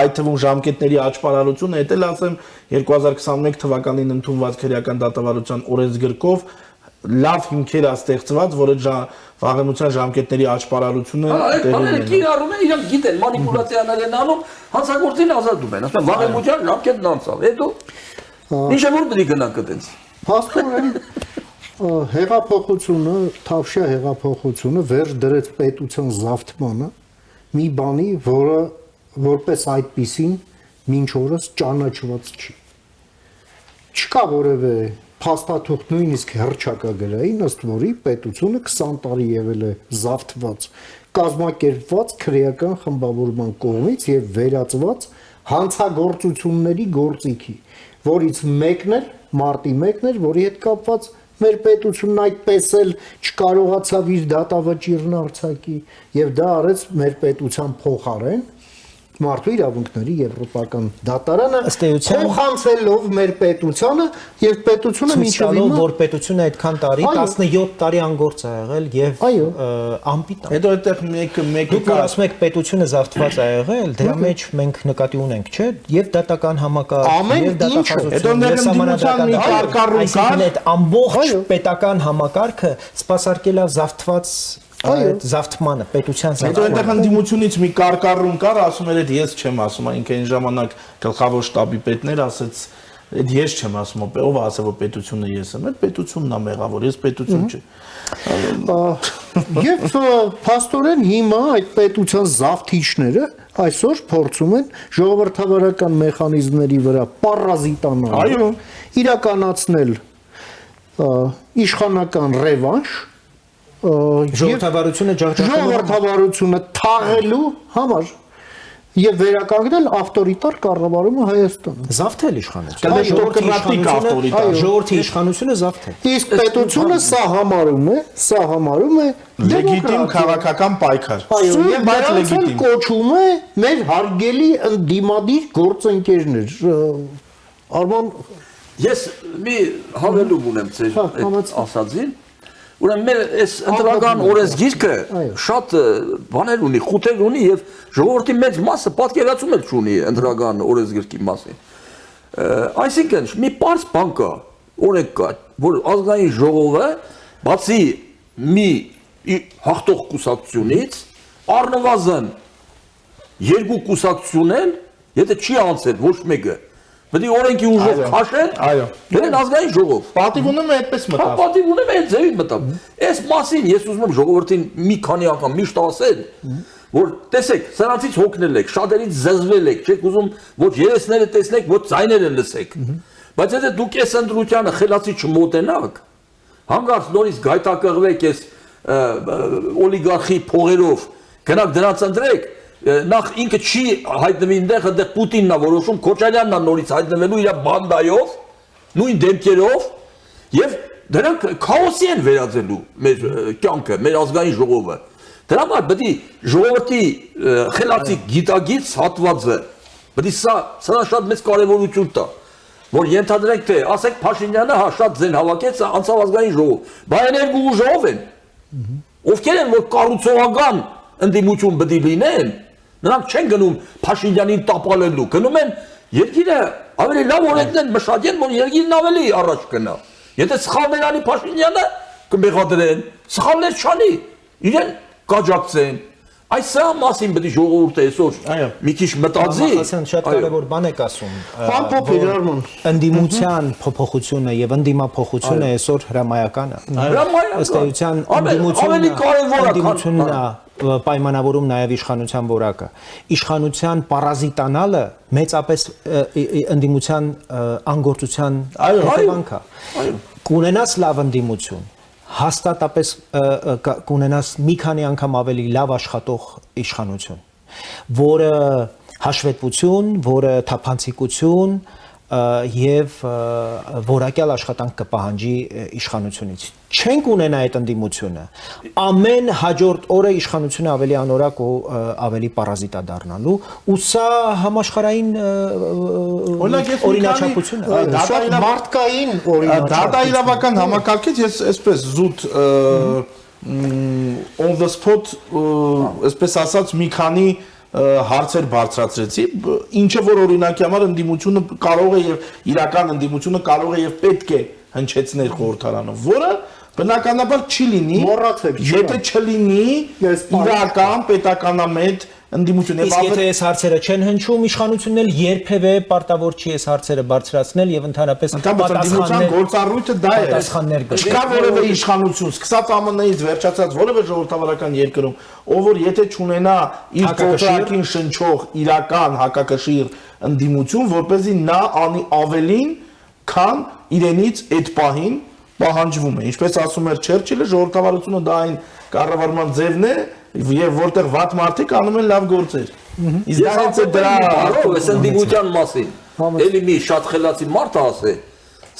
Speaker 2: այդ թվում ժամկետների աճպարարությունը, դա էլ ասեմ 2021 թվականին ընդունված քրեական դատավարության օրենսգրքով լավ հիմքեր է ստեղծված, որ այդ վաղեմության ժամկետների աճպարարությունը
Speaker 3: տեղի ունի։ Կիրառում են, իրանք գիտեն, մանիպուլյացիաներ են անում, հանցագործին ազատում են, ասում են վաղեմության ժամկետն անցավ, հետո ինչ է որ պետք է գնանք այդպես։
Speaker 1: Փաստորեն հեղափոխությունը, Թավշյա հեղափոխությունը վերջ դրեց պետության զավթմանը մի բանի, որը որպես այդպիսին մինչ օրս ճանաչված չի։ Չկա որևէ փաստաթուղթ նույնիսկ հռչակագրային, ըստ որի պետությունը 20 տարի եղել է զավթված, կազմակերպված քրեական խմբավորման կողմից եւ վերածված հանցագործությունների գործիքի, որից մեկն էր մարտի 1-ն էր, որի հետ կապված մեր պետությունն այդպես էլ չկարողացավ իր դատավճիռն արձակի եւ դա արեց մեր պետության փոխարեն մարդու իրավունքների եվրոպական դատարանը
Speaker 4: Ըստ էության-
Speaker 1: փոխանցելով մեր պետությանը եւ պետությունը
Speaker 4: Ցույց
Speaker 1: մինչեւ
Speaker 4: տալով,
Speaker 1: հիմա
Speaker 4: որ պետությունը այդքան տարի,
Speaker 1: Այո.
Speaker 4: 17 տարի անգործ է եղել եւ
Speaker 1: Այո.
Speaker 4: անպիտան։
Speaker 2: Հետո այդտեղ մեկը
Speaker 4: Դուք որ ասում եք պետությունը զավթված է եղել, դրա մեջ մենք նկատի ունենք, չէ՞, եւ դատական համակարգ,
Speaker 1: Ամեն
Speaker 4: եւ
Speaker 1: ինչը։
Speaker 4: դատախազություն,
Speaker 2: Հետո
Speaker 4: եւ
Speaker 2: ներդրումության
Speaker 4: սահմանադրական
Speaker 2: մի
Speaker 4: դատարան,
Speaker 2: կարգառում
Speaker 4: այսինքն
Speaker 2: կար։
Speaker 4: այդ ամբողջ
Speaker 1: Այո.
Speaker 4: պետական համակարգը սպասարկել է զավթված
Speaker 1: Այո.
Speaker 4: այդ զավթմանը, պետության
Speaker 2: Հետո այնտեղ
Speaker 4: զավթմանը։
Speaker 2: ընդդիմությունից մի կարկառում կար, ասում էր, այդ ես չեմ ասում, ինքը այն ժամանակ գլխավոր շտաբի պետներ ասեց, այդ ես չեմ ասում, ով ասա որ պետությունը ես եմ, այդ պետությունն է մեղավոր, ես պետություն չէ։
Speaker 1: Եվ փաստորեն հիմա այդ պետության զավթիչները այսօր փորձում են ժողովրդավարական մեխանիզմների վրա պարազիտանալ,
Speaker 2: Այո.
Speaker 1: իրականացնել իշխանական ռևանշ
Speaker 4: Ժողովրդավարությունը ջախջախելու
Speaker 1: ժողովրդավարությունը թաղելու համար եւ վերականգնել ավտորիտար կառավարումը Հայաստանում։
Speaker 4: զավթել իշխանությունը։
Speaker 2: Կլինի
Speaker 4: Ժողովրդի
Speaker 2: դեմոկրատիկ
Speaker 4: իշխանությունը-
Speaker 2: ավտորիտար։
Speaker 4: այո, ժողովրդի իշխանությունը զավթել։
Speaker 1: Իսկ պետությունը սա համարում է
Speaker 2: Լեգիտիմ
Speaker 1: դեմոկրատիա։
Speaker 2: քաղաքական պայքար։
Speaker 1: Այո,
Speaker 2: Սուր,
Speaker 1: եւ
Speaker 2: բայց
Speaker 1: դրանց էլ
Speaker 2: լեգիտիմ։
Speaker 1: կոչում է մեր հարգելի ընդդիմադիր գործընկերներ։ Արման
Speaker 3: Ես մի հավելում ունեմ ձեր
Speaker 1: Հա,
Speaker 3: այդ
Speaker 1: համեցեք։
Speaker 3: ասածին։ Ուրեմն մեր այս ընտրական օրենսգիրքը
Speaker 1: Այո։
Speaker 3: շատ բաներ ունի, խութեր ունի եւ ժողովրդի մեծ մասը պատկերացում էլ չունի ընտրական օրենսգիրքի մասին։ Այսինքն մի պարզ բան կա, օրենք կա, որ ազգային ժողովը բացի մի հաղթող կուսակցությունից առնվազն երկու կուսակցություն են, եթե չի անցել ոչ մեկը, պետք է օրենքի ուժով
Speaker 2: Այո,
Speaker 3: քաշեն,
Speaker 2: այո։
Speaker 3: դեն ազգային ժողով։
Speaker 2: Պատիվ ունեմ այդպես մտավ։
Speaker 3: Պատիվ ունեմ այդ ձևին մտավ։ Այս մասին ես ուզում եմ ժողովրդին մի քանի անգամ միշտ ասել, որ տեսեք, սրանցից հոգնել եք, շատերից զզվել եք, չեք ուզում ոչ երեսները տեսնեք, ոչ ձայները լսեք։ Բայց եթե դուք այս ընտրությանը խելացի չմոտենաք, հանգարց նորից գայթակղվեք այս օլիգարխի փողերով, գնաք դրանց ընտրեք, նախ ինքը չի հայտնվի այնտեղ, այնտեղ Պուտինն է որոշում, Քոչարյանն է նորից հայտնվելու իր բանդայով, նույն դեմքերով, եւ դրանք քաոսի են վերածելու մեր կյանքը, մեր ազգային ժողովը։ Դրա համար պետք է ժողովրդի խելացի գիտագից հատվածը, պետք է սա շատ մեծ կարևորություն տա, որ ենթադրենք թե, ասեք Փաշինյանը հա շատ ձեն հավաքեց, անցավ ազգային ժողով, բայց երկու ուժով են, ովքեր են որ կառուցողական ընդդիմություն պետք է լինեն, նրանք չեն գնում Փաշինյանին տապալելու, գնում են երկիրը ավելի լավ օրենքներ մշակեն, որ երկիրն ավելի առաջ գնա։ Եթե սխալներ անի Փաշինյանը, կմեղադրեն, սխալներ չանի, իրեն կաջակցեն։ Այս սա մասին պետք է ժողովուրդը այսօր
Speaker 2: Այո։
Speaker 3: մի քիչ մտածի։
Speaker 4: Հասան շատ կարևոր բան եք ասում։
Speaker 1: Ամփոփիր,
Speaker 4: որ
Speaker 1: Արման։
Speaker 4: Ընդդիմության փոփոխությունը եւ ընդդիմափոխությունը այսօր հրամայական է։
Speaker 3: Հրամայական։
Speaker 4: Ըստ էության
Speaker 3: Ավելի կարևոր է,
Speaker 4: ընդդիմությունն է պայմանավորում նաև իշխանության որակը։ Իշխանության պարազիտանալը մեծապես ընդդիմության անգործության հետևանք է։ Կունենաս լավ ընդդիմություն, հաստատապես կունենաս մի քանի անգամ ավելի լավ աշխատող իշխանություն, որը հաշվետվություն, որը թափանցիկություն եւ որակյալ աշխատանք կպահանջի իշխանությունից։ Չենք ունենա այդ ընդդիմությունը։ Ամեն հաջորդ օրը իշխանությունը ավելի անորակ ու ավելի պարազիտա դառնալու ու սա համաշխարհային օրինաչափություն է։
Speaker 1: Շատ մարդկային օրինակ։
Speaker 2: Դատաիրավական համակարգից ես այսպես զուտ on the spot այսպես ասած մի քանի հարցեր բարձրացրեցի, ինչը որ օրինակի համար ընդդիմությունը կարող է եւ իրական ընդդիմությունը կարող է եւ պետք է հնչեցնել խորհրդարանով, որը բնականաբար չի լինի, եթե չլինի իրական պետականամետ ընդդիմություն։
Speaker 4: Իսկ եթե այս հարցերը չեն հնչում, իշխանությունն էլ երբևէ պարտավոր չի այս հարցերը բարձրացնել եւ ընդհանրապես
Speaker 2: պատասխաններ գործառույթը դա է։
Speaker 4: Պատասխաններ
Speaker 2: Չկա որևէ իշխանություն, սկսած ԱՄՆ-ից վերջացած որևէ ժողովրդավարական երկրում, ով որ եթե չունենա իր ծոծրակին շնչող իրական հակակշիռ ընդդիմություն, որպեսզի նա անի ավելին, քան իրենից այդ պահին պահանջվում է։ Ինչպես ասում էր Չերչիլը, ժողովրդավարությունը դա այն կառավարման ձևն է, եւ որտեղ վատ մարդիկ անում են լավ գործեր։ Իսկ դա հենց դրա
Speaker 3: այս ընդդիմության մասին։ Էլի մի շատ խելացի մարդ ասե,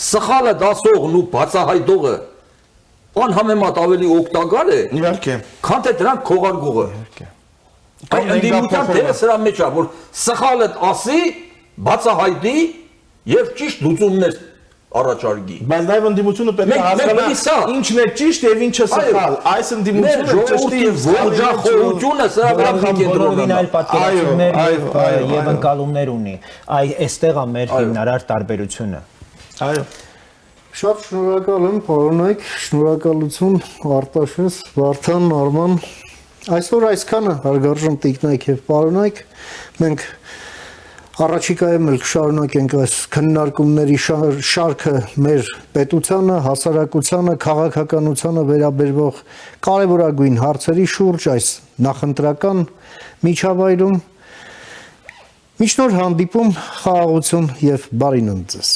Speaker 3: սխալը դասողն ու բացահայտողը անհամեմատ ավելի օգտակար է,
Speaker 2: իհարկե,
Speaker 3: քան թե դրանք քողարկողը։ Այդ ընդդիմության դերը սրա մեջ է, որ սխալը ասի, բացահայտի եւ ճիշտ լուծումներ առաջարկի։
Speaker 2: Բայց նաև ընդդիմությունը պետք է հասկանա ինչն է ճիշտ եւ ինչը սխալ։ Այս ընդդիմությունը ճշտի եւ
Speaker 3: ողջախոհությունը սրա վրա
Speaker 4: բոլորին այլ պատկերացումներ եւ ընկալումներ ունի։ Այստեղ է մեր հիմնարար տարբերությունը։
Speaker 2: Այո։
Speaker 1: Շատ շնորհակալ եմ, պարոնայք, շնորհակալություն Արտաշես, Վարդան, Արման։ Այսօր այսքանը հարգարժան տիկնայք եւ պարոնայք, մենք առաջիկայում էլ կշարունակենք այս քննարկումների շարքը մեր պետությանը, հասարակությանը, քաղաքականությանը վերաբերող կարևորագույն հարցերի շուրջ այս նախընտրական միջավայրում։ Մինչ նոր հանդիպում, խաղաղություն եւ բարի նոր ձեզ։